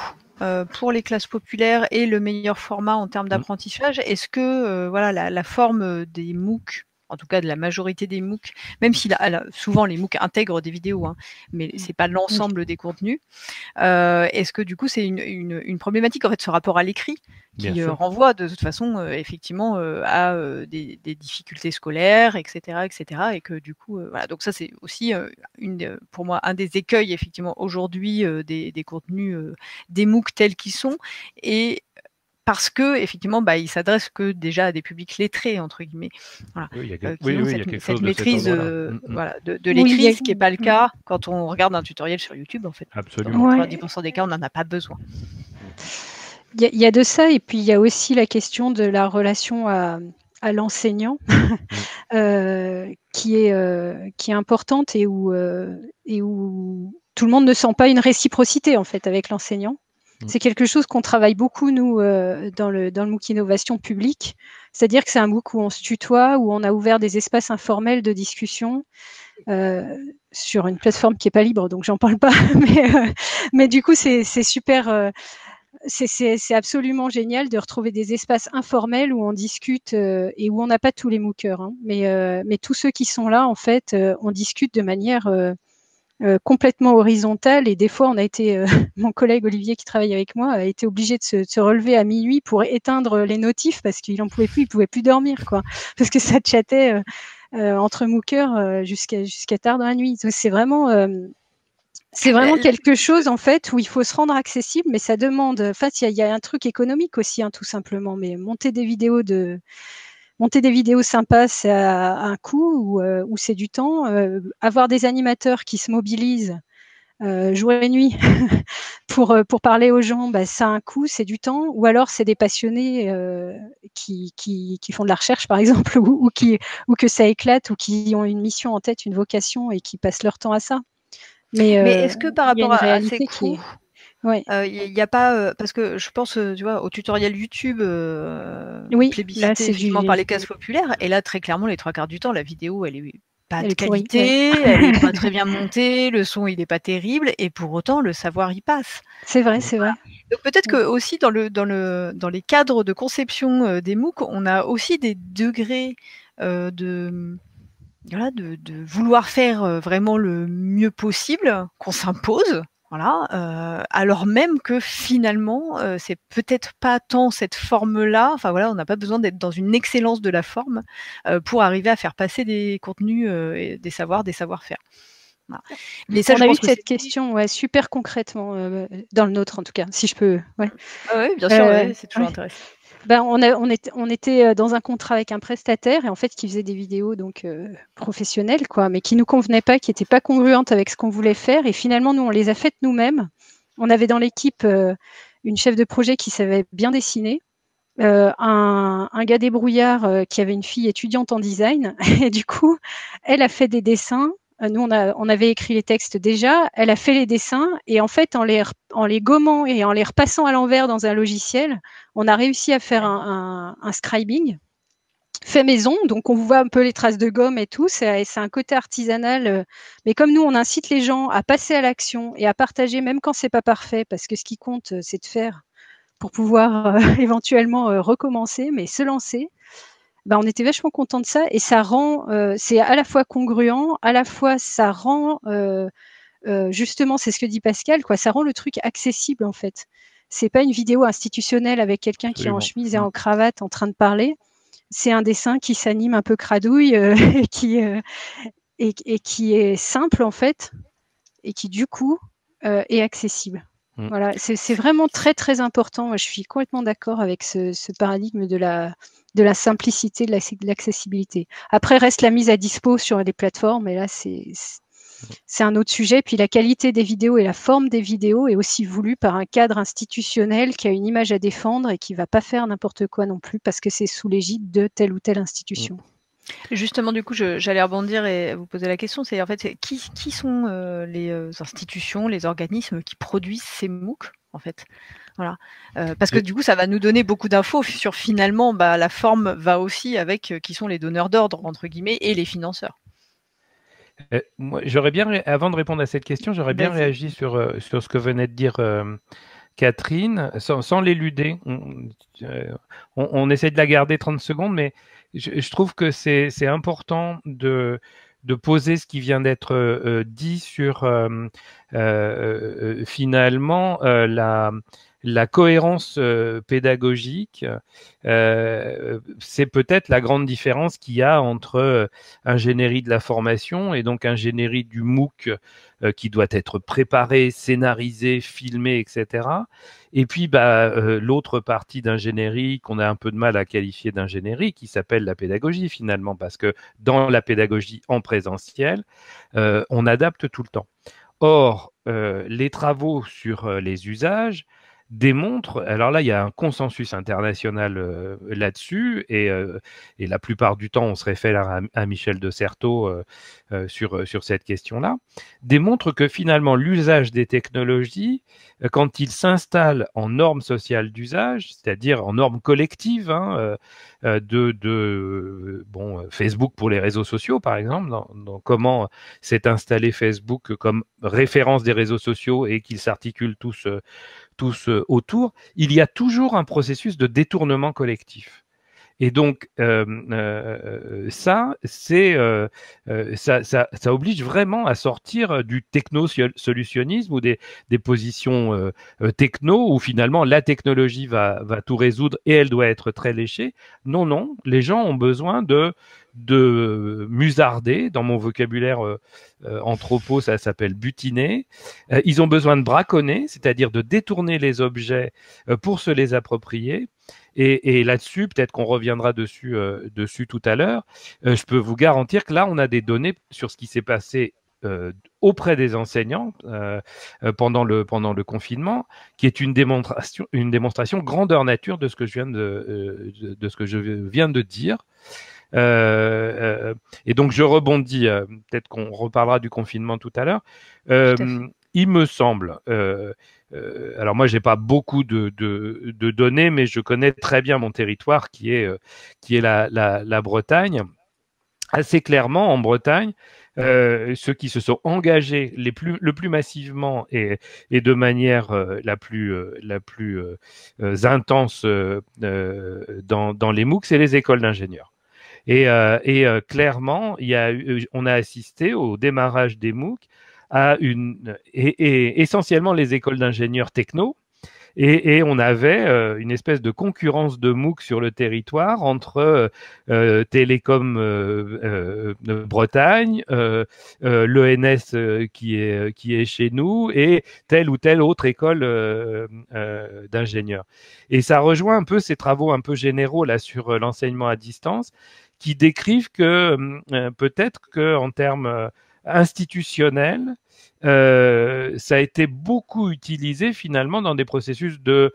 pour les classes populaires est le meilleur format en termes d'apprentissage, est-ce que voilà, la forme des MOOC, en tout cas de la majorité des MOOC, même si souvent les MOOC intègrent des vidéos, hein, mais c'est pas l'ensemble des contenus, est-ce que du coup c'est une problématique en fait, ce rapport à l'écrit qui renvoie de toute façon effectivement à des difficultés scolaires, etc., et que du coup voilà, donc ça c'est aussi pour moi un des écueils effectivement aujourd'hui des contenus des MOOC tels qu'ils sont, et parce que effectivement, ils s'adressent que déjà à des publics lettrés entre guillemets, voilà, qui ont cette maîtrise de l'écrit, ce qui n'est pas le cas quand on regarde un tutoriel sur YouTube en fait. Absolument. Dans 90% des cas, on n'en a pas besoin. Il y a de ça, et puis il y a aussi la question de la relation à l'enseignant qui est importante et où tout le monde ne sent pas une réciprocité en fait avec l'enseignant. C'est quelque chose qu'on travaille beaucoup, nous, dans le MOOC Innovation Publique. C'est-à-dire que c'est un MOOC où on se tutoie, où on a ouvert des espaces informels de discussion sur une plateforme qui n'est pas libre, donc j'en parle pas. Mais du coup, c'est super... c'est absolument génial de retrouver des espaces informels où on discute et où on n'a pas tous les MOOCers. Hein, mais tous ceux qui sont là, en fait, on discute de manière... complètement horizontale, et des fois on a été, mon collègue Olivier qui travaille avec moi a été obligé de se relever à minuit pour éteindre les notifs parce qu'il n'en pouvait plus, il pouvait plus dormir quoi, parce que ça chattait entre MOOCers jusqu'à tard dans la nuit. Donc, c'est vraiment quelque chose en fait où il faut se rendre accessible, mais ça demande, en fait il y a un truc économique aussi, hein, tout simplement, mais monter des vidéos sympas, c'est à un coût ou c'est du temps. Avoir des animateurs qui se mobilisent jour et nuit pour parler aux gens, ça a un coût, c'est du temps. Ou alors c'est des passionnés qui font de la recherche, par exemple, ou que ça éclate, ou qui ont une mission en tête, une vocation, et qui passent leur temps à ça. Mais est-ce que par il y a rapport une à ces réalité qui est... coûts, Ouais. il n'y a pas, parce que je pense, tu vois, au tutoriel YouTube Oui, là, plébiscité c'est effectivement par du... les classes populaires, et là, très clairement, les 3 quarts du temps, la vidéo, elle est pas Elle de est pourrie, ouais. qualité, elle est pas très bien montée, le son, il est pas terrible, et pour autant, le savoir y passe. C'est vrai, c'est vrai. Donc peut-être Ouais. que aussi dans les cadres de conception des MOOC, on a aussi des degrés de voilà, de vouloir faire vraiment le mieux possible, qu'on s'impose, voilà, alors même que finalement, c'est peut-être pas tant cette forme-là. Enfin voilà, on n'a pas besoin d'être dans une excellence de la forme pour arriver à faire passer des contenus et des savoirs, des savoir-faire. Voilà. Mais ça, On je a eu pense que cette c'est question, ouais, super concrètement, dans le nôtre en tout cas, si je peux. Ouais. ouais, bien sûr, ouais, c'est toujours Ouais. intéressant. Ben, on était dans un contrat avec un prestataire et en fait qui faisait des vidéos donc professionnelles quoi, mais qui nous convenaient pas, qui n'étaient pas congruentes avec ce qu'on voulait faire. Et finalement, nous on les a faites nous-mêmes. On avait dans l'équipe une chef de projet qui savait bien dessiner, un gars débrouillard qui avait une fille étudiante en design. Et du coup, elle a fait des dessins. Nous, on avait écrit les textes déjà. Elle a fait les dessins. Et en fait, en les gommant et en les repassant à l'envers dans un logiciel, on a réussi à faire un scribing fait maison. Donc, on voit un peu les traces de gomme et tout. C'est un côté artisanal. Mais comme nous, on incite les gens à passer à l'action et à partager, même quand c'est pas parfait, parce que ce qui compte, c'est de faire pour pouvoir éventuellement recommencer, mais se lancer. Ben, on était vachement content de ça et ça rend, c'est à la fois congruent, à la fois ça rend, justement, c'est ce que dit Pascal, quoi, ça rend le truc accessible en fait. C'est pas une vidéo institutionnelle avec quelqu'un qui est en Absolument. chemise et en cravate en train de parler. C'est un dessin qui s'anime un peu cradouille et qui est simple en fait et qui du coup est accessible. Voilà, c'est vraiment très très important. Moi, je suis complètement d'accord avec ce paradigme de la simplicité, de l'accessibilité. Après, reste la mise à dispo sur les plateformes, et là, c'est un autre sujet. Puis la qualité des vidéos et la forme des vidéos est aussi voulue par un cadre institutionnel qui a une image à défendre et qui ne va pas faire n'importe quoi non plus parce que c'est sous l'égide de telle ou telle institution. Justement, du coup, j'allais rebondir et vous poser la question, c'est en fait, qui sont les institutions, les organismes qui produisent ces MOOC, en fait, voilà. Parce que du coup, ça va nous donner beaucoup d'infos sur finalement, bah, la forme va aussi avec qui sont les donneurs d'ordre, entre guillemets, et les financeurs. Moi, avant de répondre à cette question, j'aurais bien réagi sur ce que venait de dire Catherine, sans l'éluder. On essaie de la garder 30 secondes, mais je trouve que c'est important de poser ce qui vient d'être dit sur finalement la cohérence pédagogique. C'est peut-être la grande différence qu'il y a entre ingénierie de la formation et donc ingénierie du MOOC qui doit être préparé, scénarisé, filmé, etc. Et puis l'autre partie d'ingénierie qu'on a un peu de mal à qualifier d'ingénierie, qui s'appelle la pédagogie finalement, parce que dans la pédagogie en présentiel, on adapte tout le temps. Or, les travaux sur les usages démontrent, alors là, il y a un consensus international là-dessus, et la plupart du temps, on se réfère à Michel de Certeau sur cette question-là, démontre que finalement, l'usage des technologies, quand il s'installe en normes sociales d'usage, c'est-à-dire en normes collectives, Facebook pour les réseaux sociaux, par exemple, dans comment s'est installé Facebook comme référence des réseaux sociaux et qu'ils s'articulent tous autour, il y a toujours un processus de détournement collectif. Et donc, ça oblige vraiment à sortir du techno-solutionnisme ou des positions techno où finalement la technologie va tout résoudre et elle doit être très léchée. Non, non, les gens ont besoin de musarder. Dans mon vocabulaire anthropo, ça s'appelle butiner. Ils ont besoin de braconner, c'est-à-dire de détourner les objets pour se les approprier. Et là-dessus, peut-être qu'on reviendra dessus tout à l'heure, je peux vous garantir que là, on a des données sur ce qui s'est passé auprès des enseignants pendant le confinement, qui est une démonstration grandeur nature de ce que je viens de dire. Et donc, je rebondis, peut-être qu'on reparlera du confinement tout à l'heure. Il me semble, alors moi, j'ai pas beaucoup de données, mais je connais très bien mon territoire qui est la Bretagne. Assez clairement, en Bretagne, ceux qui se sont engagés le plus massivement et de manière la plus intense dans les MOOC, c'est les écoles d'ingénieurs. Et clairement, on a assisté au démarrage des MOOC à essentiellement les écoles d'ingénieurs techno. Et on avait une espèce de concurrence de MOOC sur le territoire entre Télécom Bretagne, l'ENS qui est chez nous et telle ou telle autre école d'ingénieurs. Et ça rejoint un peu ces travaux un peu généraux là sur l'enseignement à distance qui décrivent que peut-être qu'en termes institutionnels, ça a été beaucoup utilisé finalement dans des processus de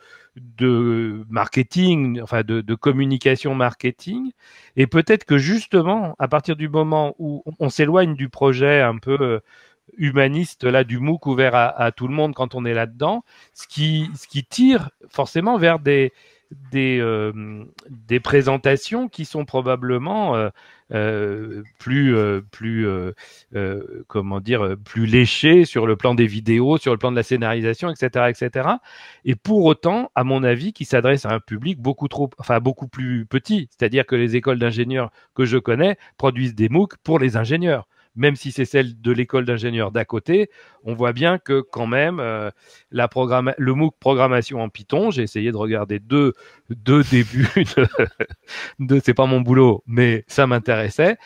marketing, enfin de communication marketing. Et peut-être que justement, à partir du moment où on s'éloigne du projet un peu humaniste là du MOOC ouvert à tout le monde quand on est là-dedans, ce qui tire forcément vers des présentations qui sont probablement comment dire, plus léchées sur le plan des vidéos, sur le plan de la scénarisation, etc., etc. Et pour autant, à mon avis, qui s'adresse à un public beaucoup plus petit. C'est-à-dire que les écoles d'ingénieurs que je connais produisent des MOOC pour les ingénieurs. Même si c'est celle de l'école d'ingénieurs d'à côté, on voit bien que quand même le MOOC programmation en Python, j'ai essayé de regarder deux débuts c'est pas mon boulot, mais ça m'intéressait.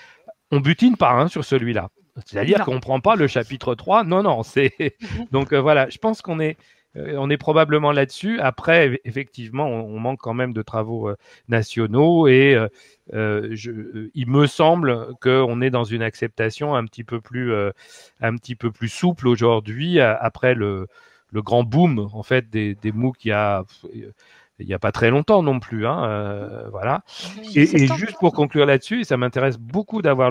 On butine pas sur celui-là. C'est-à-dire qu'on prend pas le chapitre 3. Non, c'est donc voilà, je pense qu'on est probablement là-dessus. Après, effectivement, on manque quand même de travaux nationaux et il me semble qu'on est dans une acceptation un petit peu plus souple aujourd'hui après le grand boom en fait des MOOC il y a pas très longtemps non plus, voilà. Et juste pour conclure là-dessus, et ça m'intéresse beaucoup d'avoir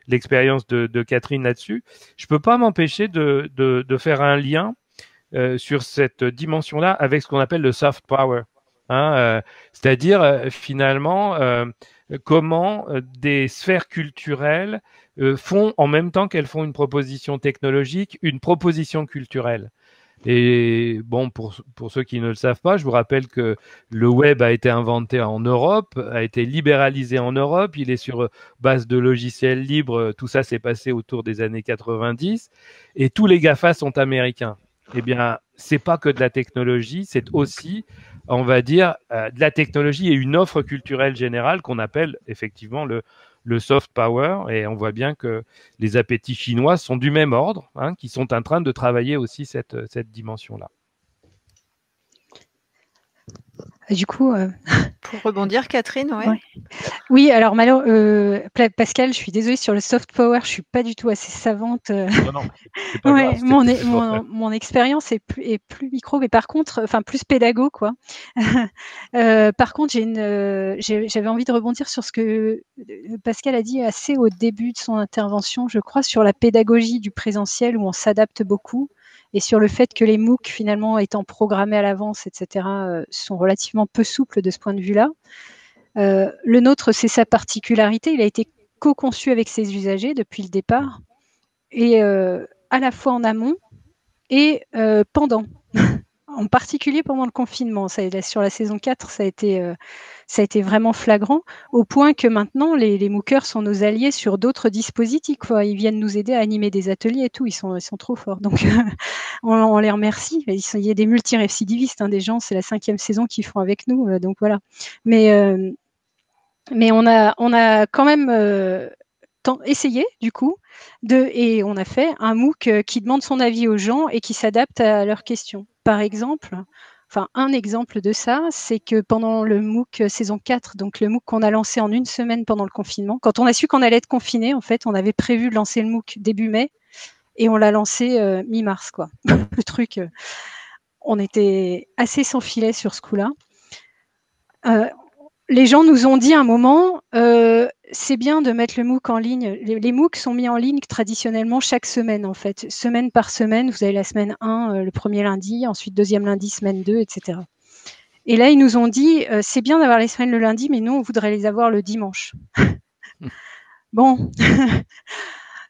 l'expérience de Catherine là-dessus, je peux pas m'empêcher de faire un lien sur cette dimension-là avec ce qu'on appelle le soft power. C'est-à-dire finalement comment des sphères culturelles font en même temps qu'elles font une proposition technologique, une proposition culturelle. Et bon, pour ceux qui ne le savent pas, je vous rappelle que le web a été inventé en Europe, a été libéralisé en Europe, il est sur base de logiciels libres, tout ça s'est passé autour des années 90, et tous les GAFA sont américains. Eh bien, c'est pas que de la technologie, c'est aussi, on va dire, de la technologie et une offre culturelle générale qu'on appelle effectivement le soft power, et on voit bien que les appétits chinois sont du même ordre, qui sont en train de travailler aussi cette dimension-là. Du coup, pour rebondir, Catherine, ouais. Oui, alors Pascal, je suis désolée sur le soft power, je suis pas du tout assez savante. Non, c'est pas grave, mon expérience est plus micro, mais par contre, enfin plus pédago, quoi. Par contre, j'avais envie de rebondir sur ce que Pascal a dit assez au début de son intervention, je crois, sur la pédagogie du présentiel où on s'adapte beaucoup. Et sur le fait que les MOOC, finalement, étant programmés à l'avance, etc., sont relativement peu souples de ce point de vue-là. Le nôtre, c'est sa particularité. Il a été co-conçu avec ses usagers depuis le départ, et à la fois en amont et pendant. En particulier pendant le confinement. Sur la saison 4, ça a été vraiment flagrant, au point que maintenant, les MOOCers sont nos alliés sur d'autres dispositifs, quoi. Ils viennent nous aider à animer des ateliers et tout. Ils sont trop forts. Donc, on les remercie. Il y a des multirécidivistes, des gens, c'est la 5e saison qu'ils font avec nous. Donc, voilà. Mais on a quand même essayé, du coup, et on a fait un MOOC qui demande son avis aux gens et qui s'adapte à leurs questions. Par exemple, un exemple de ça, c'est que pendant le MOOC saison 4, donc le MOOC qu'on a lancé en une semaine pendant le confinement, quand on a su qu'on allait être confiné, en fait, on avait prévu de lancer le MOOC début mai et on l'a lancé mi-mars, quoi. Le truc, on était assez sans filet sur ce coup-là. Les gens nous ont dit à un moment, c'est bien de mettre le MOOC en ligne. Les MOOC sont mis en ligne traditionnellement chaque semaine, en fait. Semaine par semaine, vous avez la semaine 1, le premier lundi, ensuite deuxième lundi, semaine 2, etc. Et là, ils nous ont dit, c'est bien d'avoir les semaines le lundi, mais nous, on voudrait les avoir le dimanche. Bon.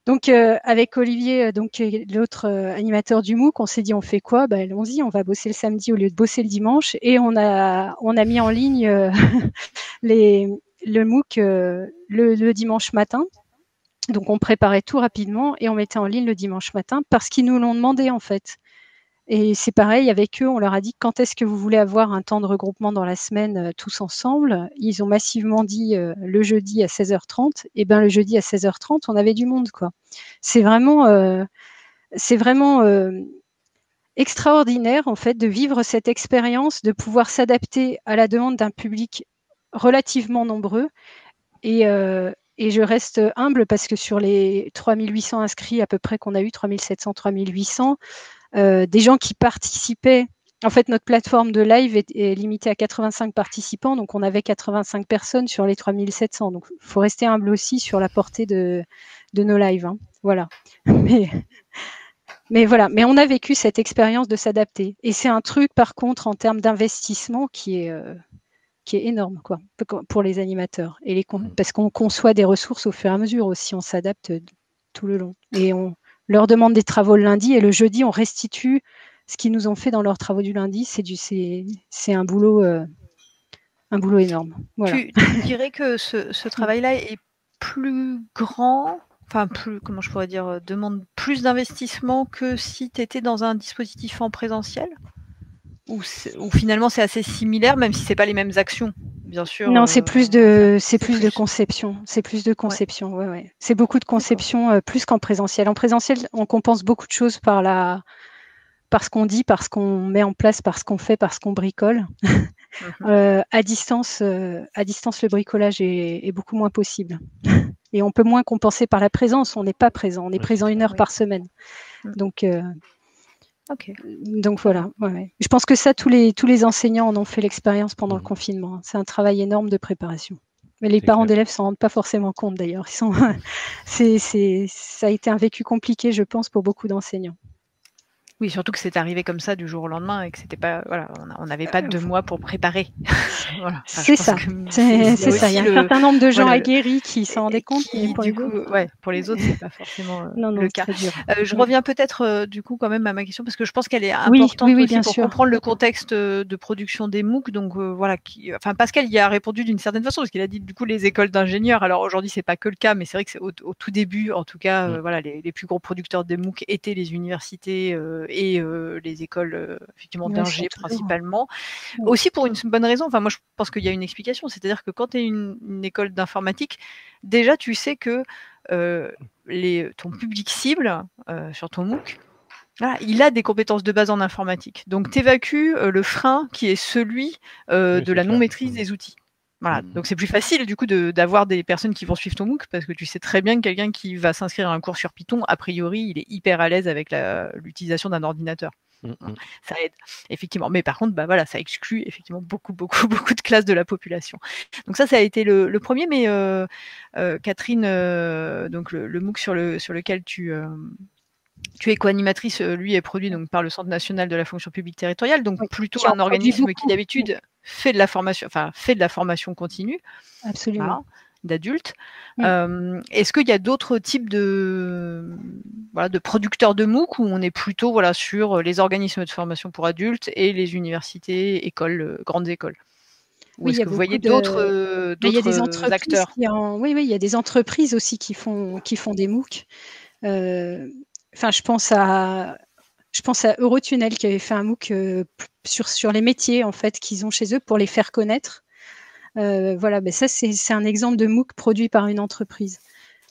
Donc, avec Olivier, donc l'autre animateur du MOOC, on s'est dit, on fait quoi? Ben, allons-y, on va bosser le samedi au lieu de bosser le dimanche. Et on a mis en ligne le MOOC le dimanche matin. Donc, on préparait tout rapidement et on mettait en ligne le dimanche matin parce qu'ils nous l'ont demandé, en fait. Et c'est pareil, avec eux, on leur a dit quand est-ce que vous voulez avoir un temps de regroupement dans la semaine tous ensemble. Ils ont massivement dit le jeudi à 16h30. Et ben le jeudi à 16h30, on avait du monde, quoi. C'est vraiment extraordinaire, en fait, de vivre cette expérience, de pouvoir s'adapter à la demande d'un public relativement nombreux. Et je reste humble parce que sur les 3800 inscrits à peu près qu'on a eu, 3700, 3800, des gens qui participaient. En fait, notre plateforme de live est limitée à 85 participants, donc on avait 85 personnes sur les 3700. Donc, il faut rester humble aussi sur la portée de nos lives. Hein. Voilà. Mais voilà. Mais on a vécu cette expérience de s'adapter. Et c'est un truc, par contre, en termes d'investissement qui est énorme, quoi, pour les animateurs. Parce qu'on conçoit des ressources au fur et à mesure aussi. On s'adapte tout le long. Et on leur demande des travaux le lundi et le jeudi, on restitue ce qu'ils nous ont fait dans leurs travaux du lundi. C'est un boulot énorme. Voilà. Tu dirais que ce travail-là est plus grand, enfin comment je pourrais dire, demande plus d'investissement que si tu étais dans un dispositif en présentiel, ou finalement c'est assez similaire, même si c'est pas les mêmes actions, bien sûr. Non, c'est plus de conception. C'est plus de conception. Ouais. Ouais. C'est beaucoup de conception plus qu'en présentiel. En présentiel, on compense beaucoup de choses par ce qu'on dit, par ce qu'on met en place, par ce qu'on fait, par ce qu'on bricole. À distance, le bricolage est beaucoup moins possible. Et on peut moins compenser par la présence. On n'est pas présent. On est présent 1 heure par semaine. Donc voilà. Ouais. Je pense que ça, tous les enseignants en ont fait l'expérience pendant le confinement. C'est un travail énorme de préparation. Mais les parents d'élèves s'en rendent pas forcément compte d'ailleurs. Ça a été un vécu compliqué, je pense, pour beaucoup d'enseignants. Oui, surtout que c'est arrivé comme ça du jour au lendemain et que c'était pas, voilà, on n'avait pas 2 mois pour préparer. Voilà. Enfin, c'est ça. C'est ça. Il y a un certain nombre de gens aguerris qui s'en rendaient compte. Mais pour les autres, c'est pas forcément le cas. Je reviens peut-être du coup quand même à ma question parce que je pense qu'elle est importante aussi pour comprendre le contexte de production des MOOC. Donc voilà, Pascal y a répondu d'une certaine façon parce qu'il a dit du coup les écoles d'ingénieurs. Alors aujourd'hui, c'est pas que le cas, mais c'est vrai que c'est au tout début, en tout cas, voilà, les plus gros producteurs des MOOC étaient les universités et les écoles effectivement d'ingé principalement. Aussi pour une bonne raison. Enfin, moi, je pense qu'il y a une explication. C'est-à-dire que quand tu es une école d'informatique, déjà, tu sais que ton public cible sur ton MOOC, voilà, il a des compétences de base en informatique. Donc, tu évacues le frein qui est celui de la non-maîtrise des outils. Voilà. Donc c'est plus facile du coup d'avoir des personnes qui vont suivre ton MOOC parce que tu sais très bien que quelqu'un qui va s'inscrire à un cours sur Python, a priori, il est hyper à l'aise avec l'utilisation d'un ordinateur. Ça aide, effectivement. Mais par contre, voilà, ça exclut effectivement beaucoup de classes de la population. Donc ça a été le premier. Mais Catherine, donc le MOOC sur lequel tu es co-animatrice, lui est produit donc par le Centre national de la fonction publique territoriale, donc plutôt un organisme qui d'habitude fait de la formation continue. Absolument. Voilà, d'adultes. Est-ce qu'il y a d'autres types de producteurs de MOOC où on est plutôt sur les organismes de formation pour adultes et les universités, écoles, grandes écoles? Ou est-ce que vous voyez d'autres acteurs? Oui, il y a des entreprises aussi qui font des MOOC. Je pense à Eurotunnel qui avait fait un MOOC sur les métiers en fait qu'ils ont chez eux pour les faire connaître. Voilà, ça c'est un exemple de MOOC produit par une entreprise.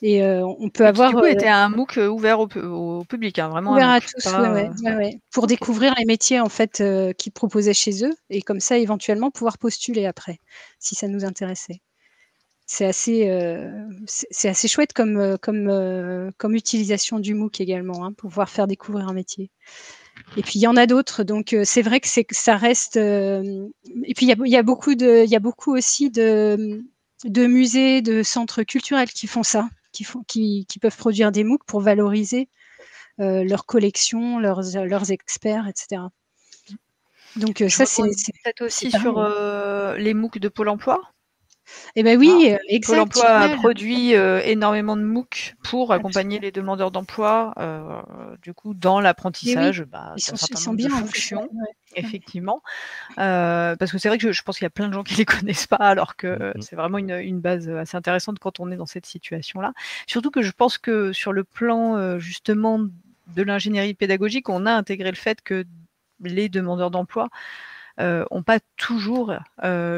Et on peut avoir. Du coup, était un MOOC ouvert au public, hein, vraiment. Ouvert à tous, pour découvrir les métiers en fait qu'ils proposaient chez eux et comme ça éventuellement pouvoir postuler après si ça nous intéressait. C'est assez chouette comme utilisation du MOOC également, hein, pour pouvoir faire découvrir un métier. Et puis il y en a d'autres, donc c'est vrai que ça reste. Et puis il y a beaucoup aussi de de musées, de centres culturels qui font ça, qui peuvent produire des MOOC pour valoriser leurs collections, leurs experts, etc. Donc ça, c'est peut-être aussi pareil, sur hein. les MOOC de Pôle emploi. Eh ben oui, Pôle exact. emploi a génial. produit énormément de MOOC pour accompagner les demandeurs d'emploi, du coup, dans l'apprentissage d'un certain nombre de fonctions, effectivement. Parce que c'est vrai que je pense qu'il y a plein de gens qui les connaissent pas, alors que c'est vraiment une base assez intéressante quand on est dans cette situation-là. Surtout que je pense que sur le plan justement de l'ingénierie pédagogique, on a intégré le fait que les demandeurs d'emploi n'ont pas toujours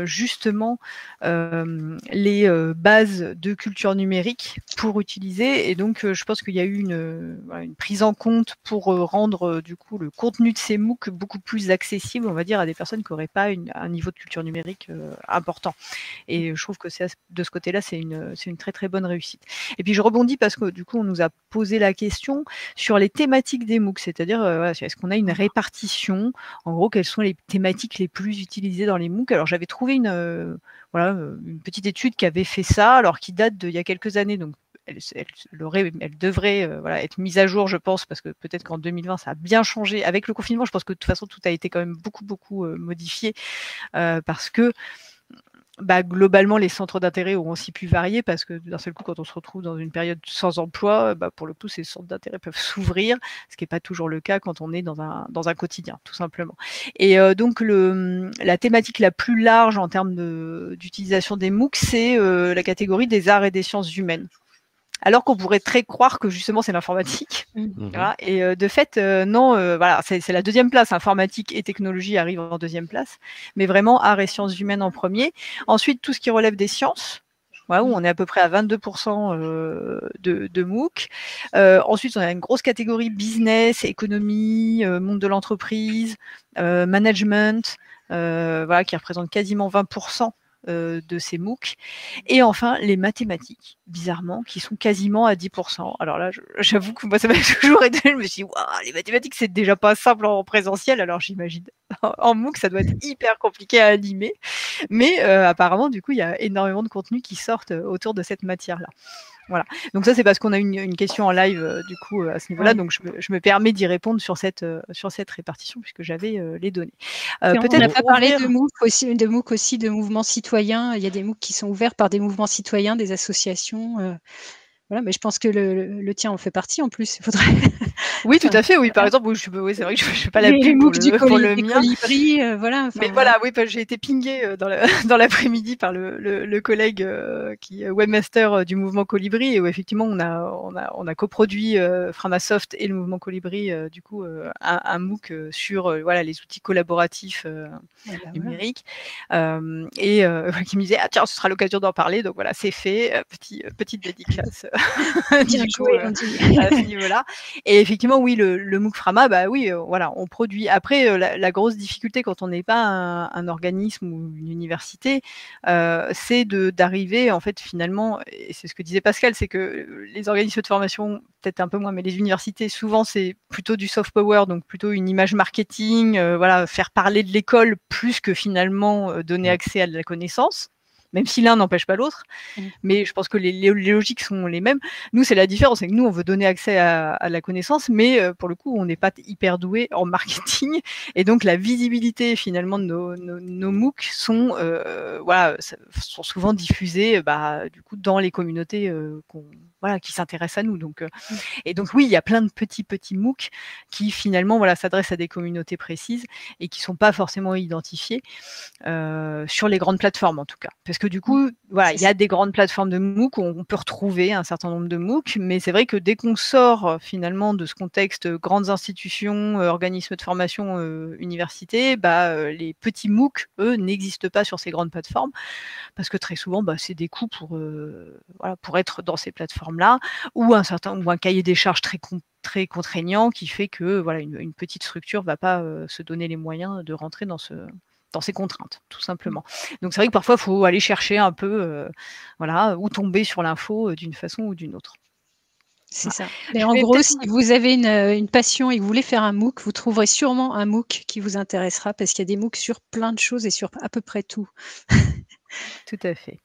justement les bases de culture numérique pour utiliser, et donc je pense qu'il y a eu une prise en compte pour rendre du coup le contenu de ces MOOC beaucoup plus accessible, on va dire, à des personnes qui n'auraient pas un niveau de culture numérique important. Et je trouve que de ce côté-là, c'est une très très bonne réussite. Et puis je rebondis parce que du coup on nous a posé la question sur les thématiques des MOOC, c'est-à-dire est-ce qu'on a une répartition, en gros quelles sont les thématiques les plus utilisées dans les MOOC. Alors j'avais trouvé une petite étude qui avait fait ça, alors qui date d'il y a quelques années, donc elle devrait être mise à jour, je pense, parce que peut-être qu'en 2020 ça a bien changé avec le confinement. Je pense que de toute façon tout a été quand même beaucoup modifié parce que globalement, les centres d'intérêt ont aussi pu varier, parce que d'un seul coup, quand on se retrouve dans une période sans emploi, pour le coup, ces centres d'intérêt peuvent s'ouvrir, ce qui n'est pas toujours le cas quand on est dans un quotidien, tout simplement. Et donc, la thématique la plus large en termes d'utilisation des MOOC, c'est la catégorie des arts et des sciences humaines. Alors qu'on pourrait très croire que justement c'est l'informatique. Voilà. Et de fait, non, c'est la deuxième place. Informatique et technologie arrivent en deuxième place, mais vraiment arts et sciences humaines en premier. Ensuite, tout ce qui relève des sciences, où on est à peu près à 22% de MOOC. Ensuite, on a une grosse catégorie business, économie, monde de l'entreprise, management, qui représente quasiment 20% de ces MOOC. Et enfin, les mathématiques, bizarrement, qui sont quasiment à 10%. Alors là, j'avoue que moi, ça m'a toujours aidé. Je me suis dit, waouh, les mathématiques, c'est déjà pas simple en présentiel. Alors j'imagine, en MOOC, ça doit être hyper compliqué à animer. Mais apparemment, du coup, il y a énormément de contenus qui sortent autour de cette matière-là. Voilà. Donc ça, c'est parce qu'on a une question en live du coup à ce niveau-là, donc je me permets d'y répondre sur cette répartition, puisque j'avais les données. Peut-être on n'a pas parlé de MOOC aussi, de mouvements citoyens. Il y a des MOOC qui sont ouverts par des mouvements citoyens, des associations. Voilà, mais je pense que le tien en fait partie en plus. Il faudrait. Oui, tout à fait. Oui, par exemple, c'est vrai que je ne fais pas la pub pour le mien. Colibri, voilà. Mais voilà, oui, j'ai été pingée dans l'après-midi par le collègue qui est webmaster du mouvement Colibri, et où effectivement on a coproduit Framasoft et le mouvement Colibri du coup un MOOC sur les outils collaboratifs numériques, et qui me disait tiens, ce sera l'occasion d'en parler, donc voilà, c'est fait, petite dédicace bien joué, à ce niveau-là. Et effectivement, oui, le MOOC Frama, on produit. Après, la grosse difficulté quand on n'est pas un organisme ou une université, c'est d'arriver, en fait, finalement, et c'est ce que disait Pascal, c'est que les organismes de formation, peut-être un peu moins, mais les universités, souvent, c'est plutôt du soft power, donc plutôt une image marketing, faire parler de l'école plus que finalement donner accès à de la connaissance, même si l'un n'empêche pas l'autre. Mais je pense que les logiques sont les mêmes. Nous, c'est la différence, c'est que nous, on veut donner accès à la connaissance, mais pour le coup, on n'est pas hyper doué en marketing, et donc la visibilité finalement de nos MOOC sont souvent diffusés du coup dans les communautés qui s'intéressent à nous. Donc, et donc oui, il y a plein de petits MOOC qui finalement s'adressent à des communautés précises et qui sont pas forcément identifiés sur les grandes plateformes en tout cas. Parce que du coup, il y a des grandes plateformes de MOOC où on peut retrouver un certain nombre de MOOC, mais c'est vrai que dès qu'on sort finalement de ce contexte grandes institutions, organismes de formation, universités, les petits MOOC, eux, n'existent pas sur ces grandes plateformes, parce que très souvent, c'est des coûts pour être dans ces plateformes-là, ou un cahier des charges très contraignant qui fait que une petite structure va pas se donner les moyens de rentrer dans ces contraintes, tout simplement. Donc c'est vrai que parfois il faut aller chercher un peu ou tomber sur l'info d'une façon ou d'une autre. C'est ça. Mais en gros, si vous avez une passion et que vous voulez faire un MOOC, vous trouverez sûrement un MOOC qui vous intéressera, parce qu'il y a des MOOC sur plein de choses et sur à peu près tout. Tout à fait.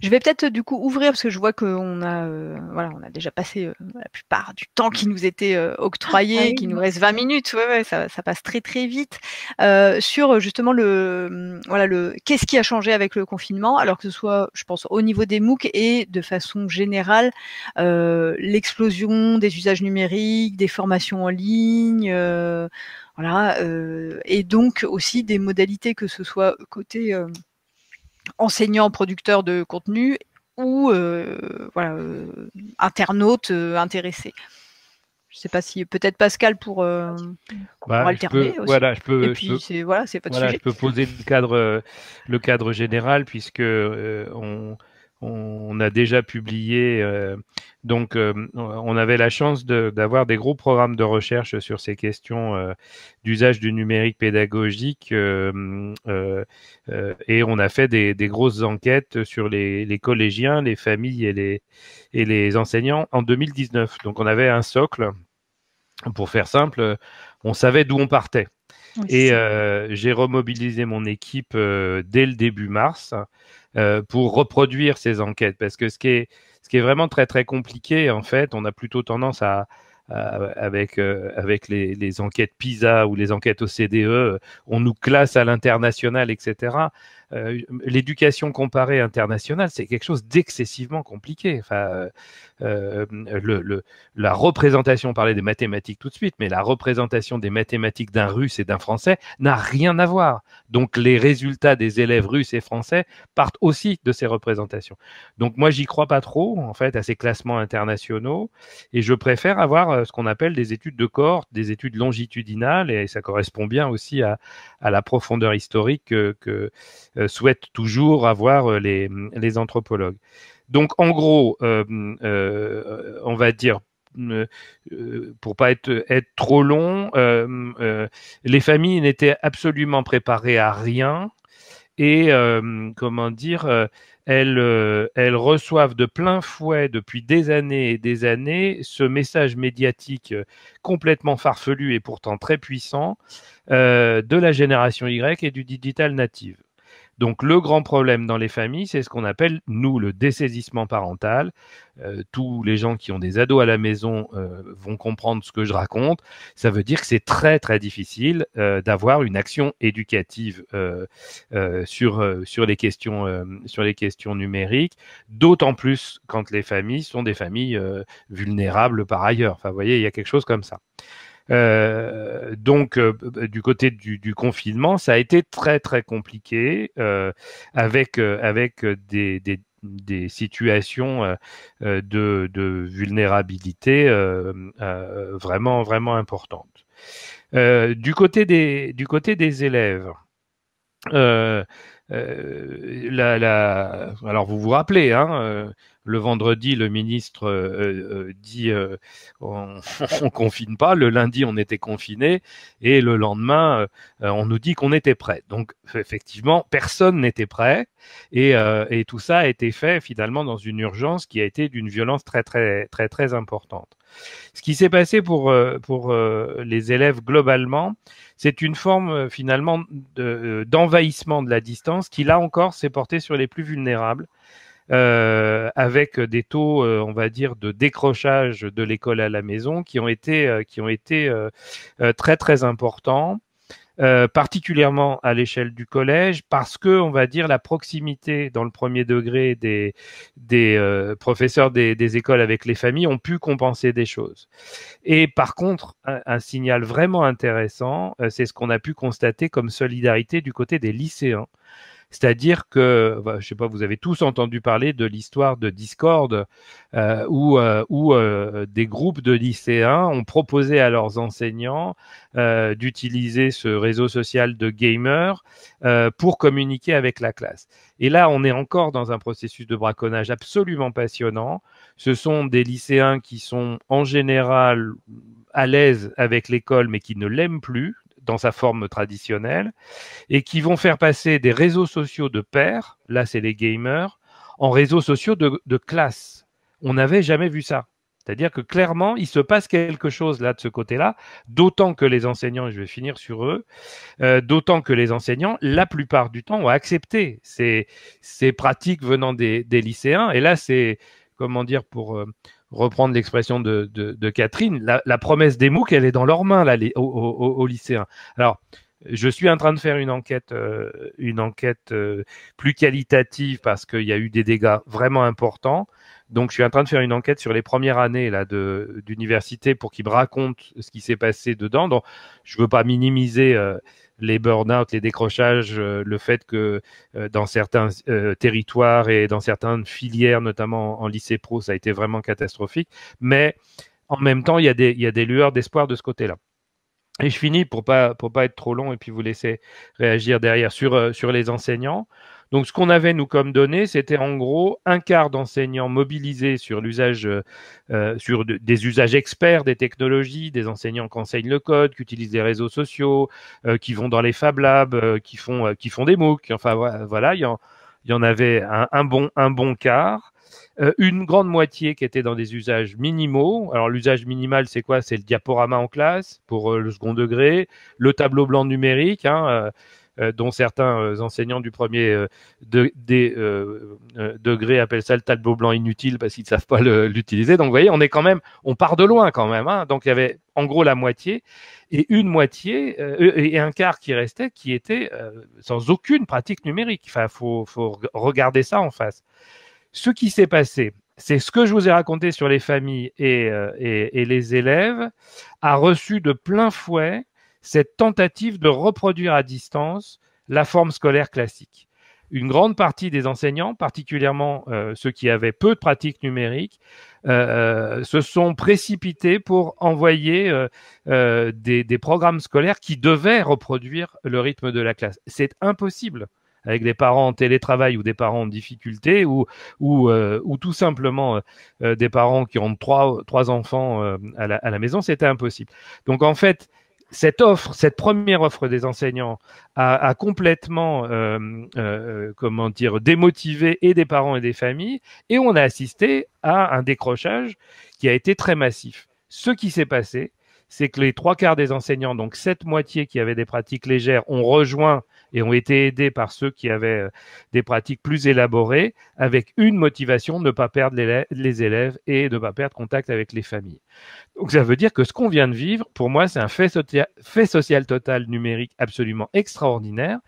Je vais peut-être du coup ouvrir parce que je vois qu'on a, voilà, on a déjà passé la plupart du temps qui nous était octroyé, Ah oui, qu'il nous reste 20 minutes. Ouais, ça passe très très vite. Sur justement voilà, qu'est-ce qui a changé avec le confinement, alors que ce soit, je pense, au niveau des MOOC et de façon générale, l'explosion des usages numériques, des formations en ligne. Voilà, et donc aussi des modalités, que ce soit côté enseignants, producteurs de contenu ou voilà, internautes intéressés. Je ne sais pas si peut-être Pascal pour alterner aussi. Voilà, Et puis c'est voilà, c'est votre sujet. Je peux poser le cadre général puisque on a déjà publié. Donc, on avait la chance d'avoir des gros programmes de recherche sur ces questions d'usage du numérique pédagogique et on a fait des grosses enquêtes sur les collégiens, les familles et les enseignants en 2019. Donc, on avait un socle. Pour faire simple, on savait d'où on partait. Oui, Et j'ai remobilisé mon équipe dès le début mars pour reproduire ces enquêtes. Parce que ce qui est vraiment très très compliqué, en fait, on a plutôt tendance avec les enquêtes PISA ou les enquêtes OCDE, on nous classe à l'international, etc. L'éducation comparée internationale, c'est quelque chose d'excessivement compliqué. Enfin, la représentation, on parlait des mathématiques tout de suite, mais la représentation des mathématiques d'un Russe et d'un Français n'a rien à voir. Donc, les résultats des élèves russes et français partent aussi de ces représentations. Donc, moi, j'y crois pas trop, en fait, à ces classements internationaux, et je préfère avoir ce qu'on appelle des études de cohorte, des études longitudinales, et ça correspond bien aussi à la profondeur historique que souhaitent toujours avoir les anthropologues. Donc, en gros, on va dire, pour pas être trop long, les familles n'étaient absolument préparées à rien et comment dire, elles reçoivent de plein fouet depuis des années et des années ce message médiatique complètement farfelu et pourtant très puissant de la génération Y et du digital native. Donc le grand problème dans les familles, c'est ce qu'on appelle, nous, le dessaisissement parental. Tous les gens qui ont des ados à la maison vont comprendre ce que je raconte. Ça veut dire que c'est très très difficile d'avoir une action éducative sur les questions numériques, d'autant plus quand les familles sont des familles vulnérables par ailleurs. Enfin, vous voyez, il y a quelque chose comme ça. Donc, du côté du confinement, ça a été très très compliqué avec des situations de vulnérabilité vraiment vraiment importantes. Du côté des élèves. Alors vous vous rappelez, hein, le vendredi, le ministre dit on confine pas. Le lundi, on était confiné, et le lendemain, on nous dit qu'on était prêt. Donc effectivement, personne n'était prêt, et tout ça a été fait finalement dans une urgence qui a été d'une violence très très très très importante. Ce qui s'est passé pour les élèves globalement, c'est une forme finalement d'envahissement de la distance qui, là encore, s'est porté sur les plus vulnérables, avec des taux, on va dire, de décrochage de l'école à la maison qui ont été très très importants. Particulièrement à l'échelle du collège, parce que, on va dire, la proximité dans le premier degré des professeurs des écoles avec les familles ont pu compenser des choses. Et par contre, un signal vraiment intéressant, c'est ce qu'on a pu constater comme solidarité du côté des lycéens. C'est-à-dire que, je sais pas, vous avez tous entendu parler de l'histoire de Discord, où des groupes de lycéens ont proposé à leurs enseignants d'utiliser ce réseau social de gamers pour communiquer avec la classe. Et là, on est encore dans un processus de braconnage absolument passionnant. Ce sont des lycéens qui sont en général à l'aise avec l'école, mais qui ne l'aiment plus dans sa forme traditionnelle, et qui vont faire passer des réseaux sociaux de pairs, là c'est les gamers, en réseaux sociaux de classe. On n'avait jamais vu ça. C'est-à-dire que clairement, il se passe quelque chose là de ce côté-là, d'autant que les enseignants, et je vais finir sur eux, d'autant que les enseignants, la plupart du temps, ont accepté ces pratiques venant des lycéens. Et là, c'est, comment dire, pour reprendre l'expression de Catherine, la promesse des MOOC, elle est dans leurs mains là, aux lycéens. Alors, je suis en train de faire une enquête plus qualitative parce qu'il y a eu des dégâts vraiment importants. Donc, je suis en train de faire une enquête sur les premières années là d'université pour qu'ils me racontent ce qui s'est passé dedans. Donc, je veux pas minimiser les burn-out, les décrochages, le fait que dans certains territoires et dans certaines filières, notamment en lycée pro, ça a été vraiment catastrophique. Mais en même temps, il y a des lueurs d'espoir de ce côté-là. Et je finis pour pas être trop long et puis vous laisser réagir derrière sur les enseignants. Donc, ce qu'on avait, nous, comme données, c'était en gros un quart d'enseignants mobilisés sur l'usage, des usages experts des technologies, des enseignants qui enseignent le code, qui utilisent les réseaux sociaux, qui vont dans les Fab Labs, qui font des MOOC. Enfin, voilà, il y en avait un bon quart. Une grande moitié qui était dans des usages minimaux. Alors, l'usage minimal, c'est quoi? C'est le diaporama en classe pour le second degré, le tableau blanc numérique, dont certains enseignants du premier degré appellent ça le tableau blanc inutile parce qu'ils ne savent pas l'utiliser. Donc, vous voyez, on part de loin quand même. Donc, il y avait en gros la moitié et une moitié et un quart qui restait qui était sans aucune pratique numérique. Enfin, faut regarder ça en face. Ce qui s'est passé, c'est ce que je vous ai raconté sur les familles et les élèves, a reçu de plein fouet cette tentative de reproduire à distance la forme scolaire classique. Une grande partie des enseignants, particulièrement ceux qui avaient peu de pratique numérique, se sont précipités pour envoyer des programmes scolaires qui devaient reproduire le rythme de la classe. C'est impossible avec des parents en télétravail ou des parents en difficulté ou tout simplement des parents qui ont trois enfants à la maison, c'était impossible. Donc en fait, cette première offre des enseignants a complètement, démotivé et des parents et des familles, et on a assisté à un décrochage qui a été très massif. Ce qui s'est passé, c'est que les trois quarts des enseignants, donc cette moitié qui avaient des pratiques légères, ont rejoint et ont été aidés par ceux qui avaient des pratiques plus élaborées, avec une motivation, ne pas perdre les élèves et ne pas perdre contact avec les familles. Donc ça veut dire que ce qu'on vient de vivre, pour moi, c'est un fait social total numérique absolument extraordinaire,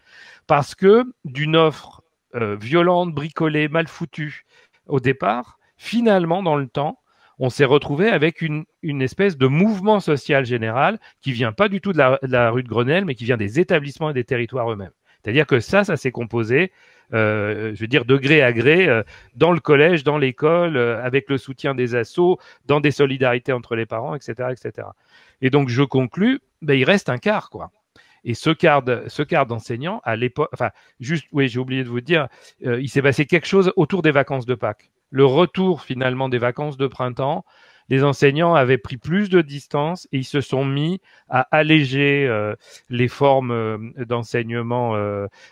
parce que d'une offre violente, bricolée, mal foutue au départ, finalement, dans le temps, on s'est retrouvé avec une espèce de mouvement social général qui vient pas du tout de la rue de Grenelle, mais qui vient des établissements et des territoires eux-mêmes. C'est-à-dire que ça s'est composé, je veux dire, de gré à gré, dans le collège, dans l'école, avec le soutien des assos, dans des solidarités entre les parents, etc., etc. Et donc, je conclus, il reste un quart, quoi. Et ce quart d'enseignants, à l'époque, enfin, juste, oui, j'ai oublié de vous dire, il s'est passé quelque chose autour des vacances de Pâques. Le retour, finalement, des vacances de printemps, les enseignants avaient pris plus de distance et ils se sont mis à alléger les formes d'enseignement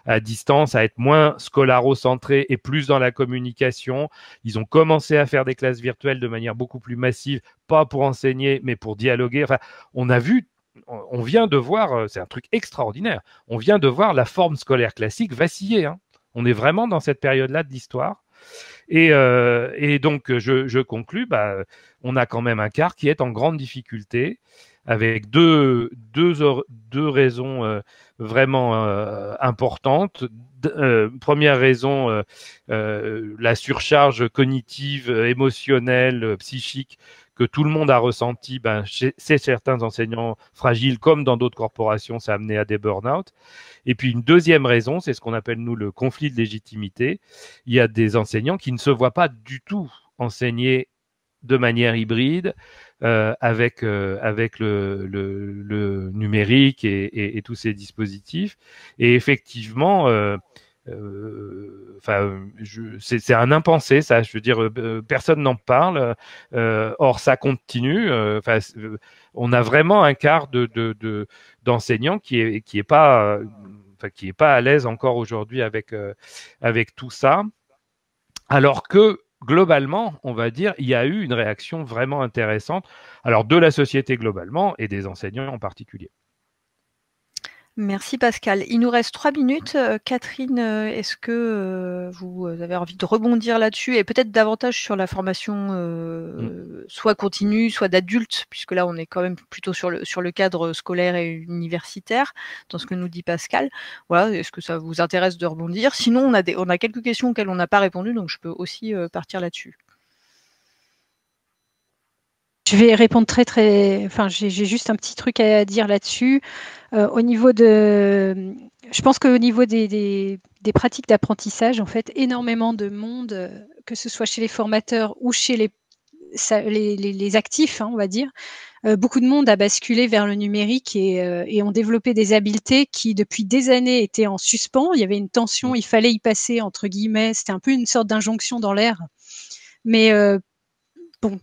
à distance, à être moins scolarocentrés et plus dans la communication. Ils ont commencé à faire des classes virtuelles de manière beaucoup plus massive, pas pour enseigner, mais pour dialoguer. Enfin, on vient de voir, c'est un truc extraordinaire, on vient de voir la forme scolaire classique vaciller. On est vraiment dans cette période-là de l'histoire. Et donc, je conclus, on a quand même un quart qui est en grande difficulté, avec deux raisons vraiment importantes. Première raison, la surcharge cognitive, émotionnelle, psychique que tout le monde a ressenti, chez certains enseignants fragiles, comme dans d'autres corporations, ça a amené à des burn-out. Et puis une deuxième raison, c'est ce qu'on appelle, nous, le conflit de légitimité. Il y a des enseignants qui ne se voient pas du tout enseigner de manière hybride avec le numérique et tous ces dispositifs. Et effectivement, c'est un impensé, ça. Je veux dire, personne n'en parle. Or, ça continue. On a vraiment un quart d'enseignants qui est pas à l'aise encore aujourd'hui avec tout ça. Alors que globalement, on va dire, il y a eu une réaction vraiment intéressante, alors de la société globalement et des enseignants en particulier. Merci Pascal. Il nous reste 3 minutes. Catherine, est-ce que vous avez envie de rebondir là-dessus et peut-être davantage sur la formation soit continue, soit d'adulte, puisque là on est quand même plutôt sur le cadre scolaire et universitaire, dans ce que nous dit Pascal. Voilà, est-ce que ça vous intéresse de rebondir? Sinon, on a quelques questions auxquelles on n'a pas répondu, donc je peux aussi partir là-dessus. Je vais répondre enfin, j'ai juste un petit truc à dire là-dessus. Au niveau de, je pense qu'au niveau des pratiques d'apprentissage, en fait, énormément de monde, que ce soit chez les formateurs ou chez les actifs, hein, on va dire, beaucoup de monde a basculé vers le numérique et ont développé des habiletés qui, depuis des années, étaient en suspens. Il y avait une tension, il fallait y passer, entre guillemets. C'était un peu une sorte d'injonction dans l'air. Mais bon,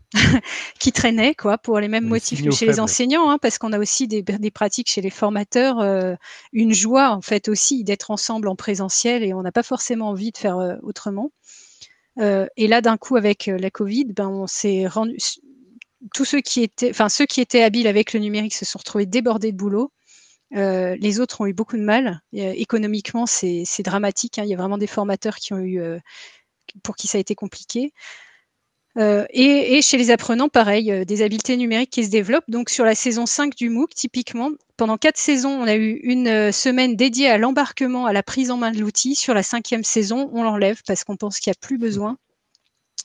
qui traînaient quoi, pour les mêmes motifs que chez les enseignants, hein, parce qu'on a aussi des pratiques chez les formateurs, une joie en fait aussi d'être ensemble en présentiel et on n'a pas forcément envie de faire autrement. Et là, d'un coup, avec la Covid, on s'est rendu, tous ceux qui étaient habiles avec le numérique se sont retrouvés débordés de boulot. Les autres ont eu beaucoup de mal. Économiquement, c'est dramatique, hein. Il y a vraiment des formateurs qui ont eu, pour qui ça a été compliqué. Et chez les apprenants, pareil, des habiletés numériques qui se développent. Donc, sur la saison 5 du MOOC, typiquement, pendant 4 saisons, on a eu une semaine dédiée à l'embarquement, à la prise en main de l'outil. Sur la 5e saison, on l'enlève parce qu'on pense qu'il n'y a plus besoin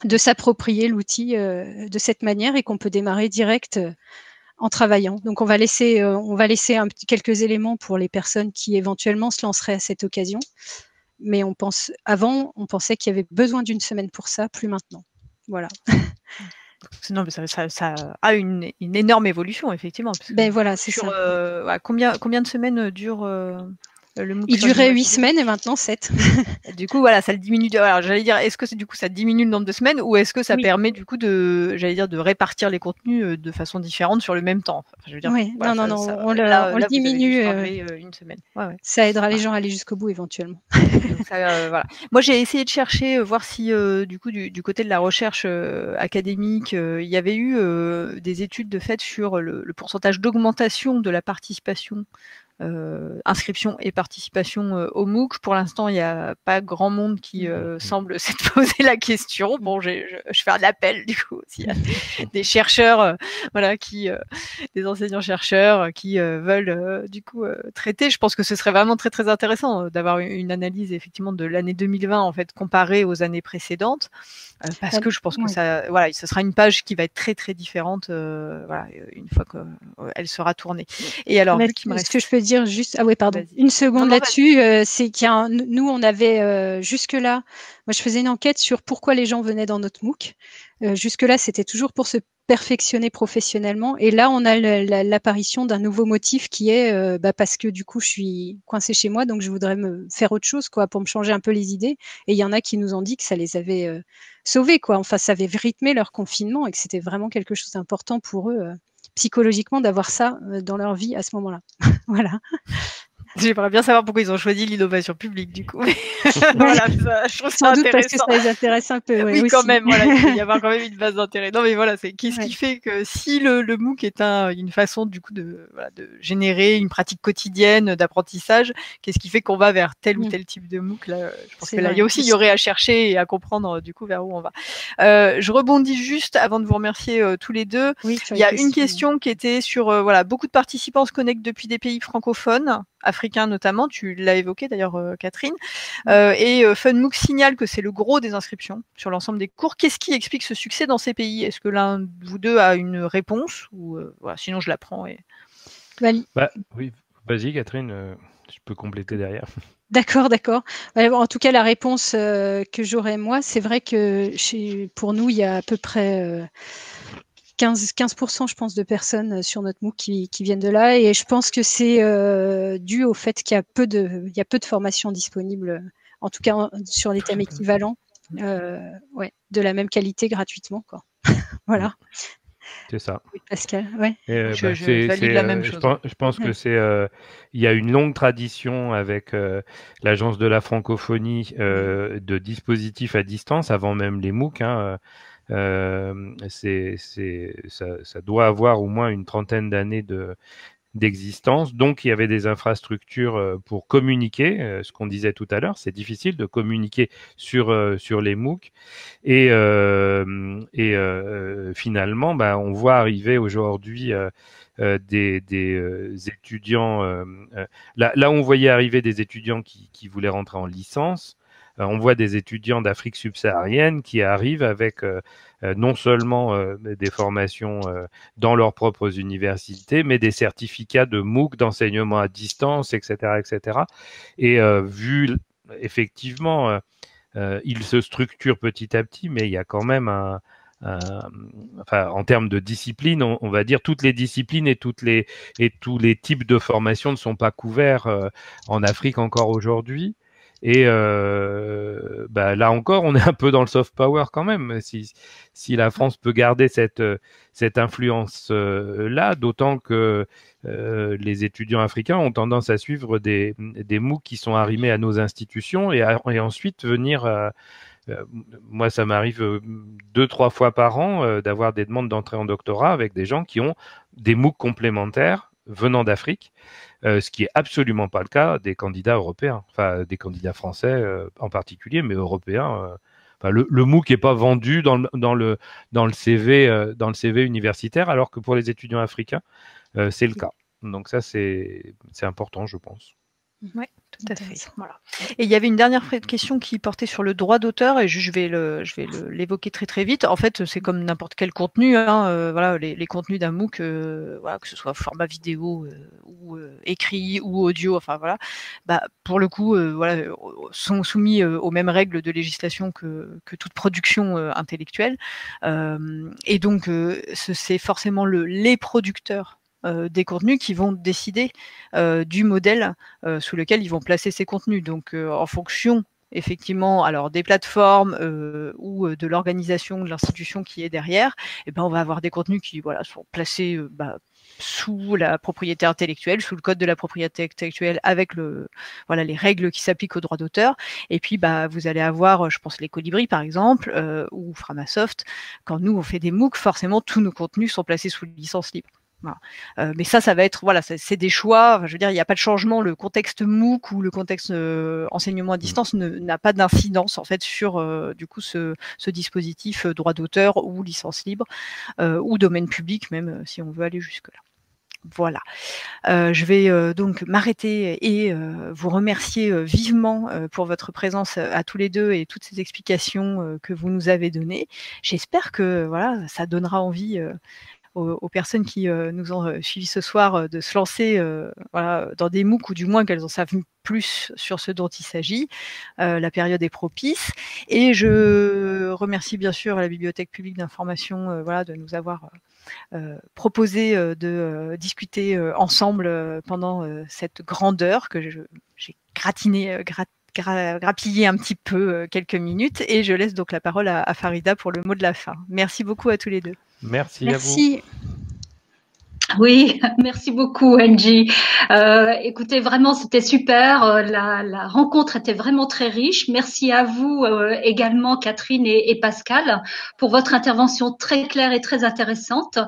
de s'approprier l'outil de cette manière et qu'on peut démarrer direct en travaillant. Donc, on va laisser quelques éléments pour les personnes qui éventuellement se lanceraient à cette occasion. Mais avant, on pensait qu'il y avait besoin d'une semaine pour ça, plus maintenant. Voilà. Non, mais ça a une énorme évolution, effectivement. Voilà, c'est ça. Combien de semaines dure le MOOC? Il durait 8 semaines et maintenant 7. Du coup, voilà, ça le diminue. Alors, j'allais dire, est-ce que du coup, ça diminue le nombre de semaines ou est-ce que ça permet du coup de répartir les contenus de façon différente sur le même temps? Enfin, je veux dire, oui, voilà, non, on le diminue. Une semaine. Ça aidera les gens à aller jusqu'au bout éventuellement. Donc ça, voilà. Moi, j'ai essayé de chercher, voir si du coup, du côté de la recherche académique, il y avait eu des études de fait sur le pourcentage d'augmentation de la participation. Inscription et participation au MOOC. Pour l'instant, il n'y a pas grand monde qui semble s'être posé la question. Bon, je fais un appel du coup aussi à des chercheurs, des enseignants-chercheurs qui veulent du coup traiter. Je pense que ce serait vraiment très très intéressant d'avoir une analyse effectivement de l'année 2020 en fait comparée aux années précédentes, parce que je pense que ce sera une page qui va être très très différente une fois qu'elle sera tournée. Et alors, ce que je peux dire juste, une seconde là-dessus, c'est nous on avait jusque-là, moi je faisais une enquête sur pourquoi les gens venaient dans notre MOOC. Jusque-là, c'était toujours pour se perfectionner professionnellement. Et là, on a l'apparition d'un nouveau motif qui est parce que du coup, je suis coincée chez moi, donc je voudrais me faire autre chose, quoi, pour me changer un peu les idées. Et il y en a qui nous ont dit que ça les avait sauvés, quoi. Enfin, ça avait rythmé leur confinement et que c'était vraiment quelque chose d'important pour eux, psychologiquement, d'avoir ça dans leur vie à ce moment-là. Voilà. J'aimerais bien savoir pourquoi ils ont choisi l'innovation publique, du coup. Voilà, je trouve ça intéressant. Sans doute parce que ça les intéresse un peu. Oui, quand même, voilà, il peut y avoir quand même une base d'intérêt. Non, mais voilà, qu'est-ce qui fait que si le MOOC est une façon, du coup, de générer une pratique quotidienne d'apprentissage, qu'est-ce qui fait qu'on va vers tel ou tel type de MOOC, là, je pense que là, il y aurait à chercher et à comprendre, du coup, vers où on va. Je rebondis juste avant de vous remercier tous les deux. Oui, il y a une question qui était sur, beaucoup de participants se connectent depuis des pays francophones, africains notamment, tu l'as évoqué d'ailleurs Catherine, et FunMOOC signale que c'est le gros des inscriptions sur l'ensemble des cours. Qu'est-ce qui explique ce succès dans ces pays? Est-ce que l'un de vous deux a une réponse ou sinon je la prends oui, vas-y Catherine, je peux compléter derrière. D'accord. En tout cas, la réponse que j'aurais moi, c'est vrai que pour nous, il y a à peu près 15%, je pense, de personnes sur notre MOOC qui viennent de là. Et je pense que c'est dû au fait qu'il y a peu de formations disponibles, en tout cas sur les thèmes équivalents, de la même qualité gratuitement, quoi. Voilà. C'est ça. Oui, Pascal, ouais. Je valide la même chose. Je pense que il y a une longue tradition avec l'Agence de la francophonie de dispositifs à distance avant même les MOOC. Hein, ça doit avoir au moins une trentaine d'années d'existence. Donc, il y avait des infrastructures pour communiquer, ce qu'on disait tout à l'heure. C'est difficile de communiquer sur les MOOC. Et finalement, on voit arriver aujourd'hui des étudiants. Là où on voyait arriver des étudiants qui voulaient rentrer en licence, on voit des étudiants d'Afrique subsaharienne qui arrivent avec non seulement des formations dans leurs propres universités, mais des certificats de MOOC, d'enseignement à distance, etc., etc. Et vu effectivement, il se structure petit à petit, mais il y a quand même enfin, en termes de discipline, on va dire toutes les disciplines et tous les types de formations ne sont pas couverts en Afrique encore aujourd'hui. Et là encore, on est un peu dans le soft power quand même. Si la France peut garder cette influence là, d'autant que les étudiants africains ont tendance à suivre des MOOC qui sont arrimés à nos institutions et ensuite venir. Moi, ça m'arrive 2-3 fois par an d'avoir des demandes d'entrée en doctorat avec des gens qui ont des MOOC complémentaires venant d'Afrique, ce qui est absolument pas le cas des candidats européens, enfin des candidats français en particulier, mais européens. Le MOOC n'est pas vendu dans le CV universitaire, alors que pour les étudiants africains, c'est le cas. Donc ça, c'est important, je pense. Oui, tout à fait. Voilà. Et il y avait une dernière question qui portait sur le droit d'auteur, et je vais l'évoquer très très vite. En fait, c'est comme n'importe quel contenu. Voilà, les contenus d'un MOOC, voilà, que ce soit format vidéo ou écrit ou audio, enfin voilà, pour le coup, voilà, sont soumis aux mêmes règles de législation que toute production intellectuelle. Et donc, c'est forcément les producteurs des contenus qui vont décider du modèle sous lequel ils vont placer ces contenus. Donc, en fonction, effectivement, alors des plateformes ou de l'organisation, de l'institution qui est derrière, on va avoir des contenus qui sont placés sous la propriété intellectuelle, sous le code de la propriété intellectuelle, avec les règles qui s'appliquent au droit d'auteur. Et puis, vous allez avoir, je pense, les Colibri, par exemple, ou Framasoft. Quand nous, on fait des MOOC, forcément, tous nos contenus sont placés sous licence libre. Voilà. Mais ça va être, c'est des choix. Enfin, je veux dire, il n'y a pas de changement. Le contexte MOOC ou le contexte enseignement à distance n'a pas d'incidence en fait sur du coup ce dispositif droit d'auteur ou licence libre ou domaine public même si on veut aller jusque là. Voilà. Je vais donc m'arrêter et vous remercier vivement pour votre présence à tous les deux et toutes ces explications que vous nous avez données. J'espère que ça donnera envie aux personnes qui nous ont suivis ce soir de se lancer dans des MOOC, ou du moins qu'elles en savent plus sur ce dont il s'agit. La période est propice. Et je remercie bien sûr la Bibliothèque publique d'information de nous avoir proposé de discuter ensemble pendant cette grande heure que j'ai grappillé un petit peu quelques minutes. Et je laisse donc la parole à Farida pour le mot de la fin. Merci beaucoup à tous les deux. Merci à vous. Oui, merci beaucoup Angie. Écoutez, vraiment c'était super. La rencontre était vraiment très riche. Merci à vous également Catherine et Pascal pour votre intervention très claire et très intéressante.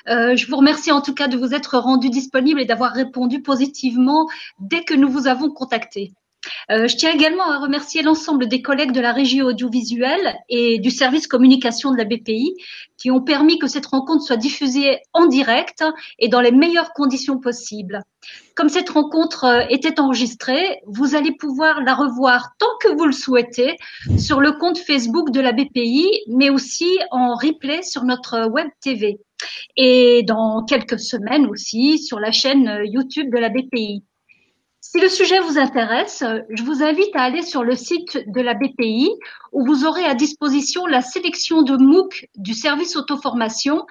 Je vous remercie en tout cas de vous être rendus disponibles et d'avoir répondu positivement dès que nous vous avons contacté. Je tiens également à remercier l'ensemble des collègues de la régie audiovisuelle et du service communication de la BPI qui ont permis que cette rencontre soit diffusée en direct et dans les meilleures conditions possibles. Comme cette rencontre était enregistrée, vous allez pouvoir la revoir tant que vous le souhaitez sur le compte Facebook de la BPI, mais aussi en replay sur notre web TV et dans quelques semaines aussi sur la chaîne YouTube de la BPI. Si le sujet vous intéresse, je vous invite à aller sur le site de la BPI où vous aurez à disposition la sélection de MOOC du service auto-formation.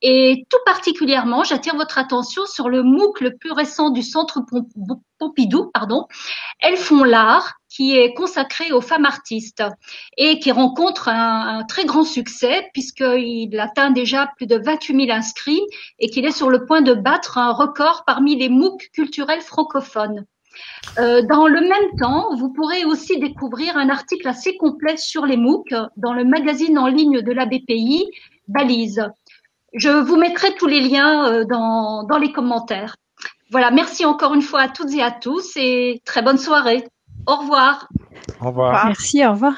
Et tout particulièrement, j'attire votre attention sur le MOOC le plus récent du Centre Pompidou, Elles font l'art, qui est consacré aux femmes artistes et qui rencontre un très grand succès puisqu'il atteint déjà plus de 28 000 inscrits et qu'il est sur le point de battre un record parmi les MOOC culturels francophones. Dans le même temps, vous pourrez aussi découvrir un article assez complet sur les MOOC dans le magazine en ligne de la BPI, Balise. Je vous mettrai tous les liens dans les commentaires. Voilà, merci encore une fois à toutes et à tous et très bonne soirée. Au revoir. Au revoir. Merci, au revoir.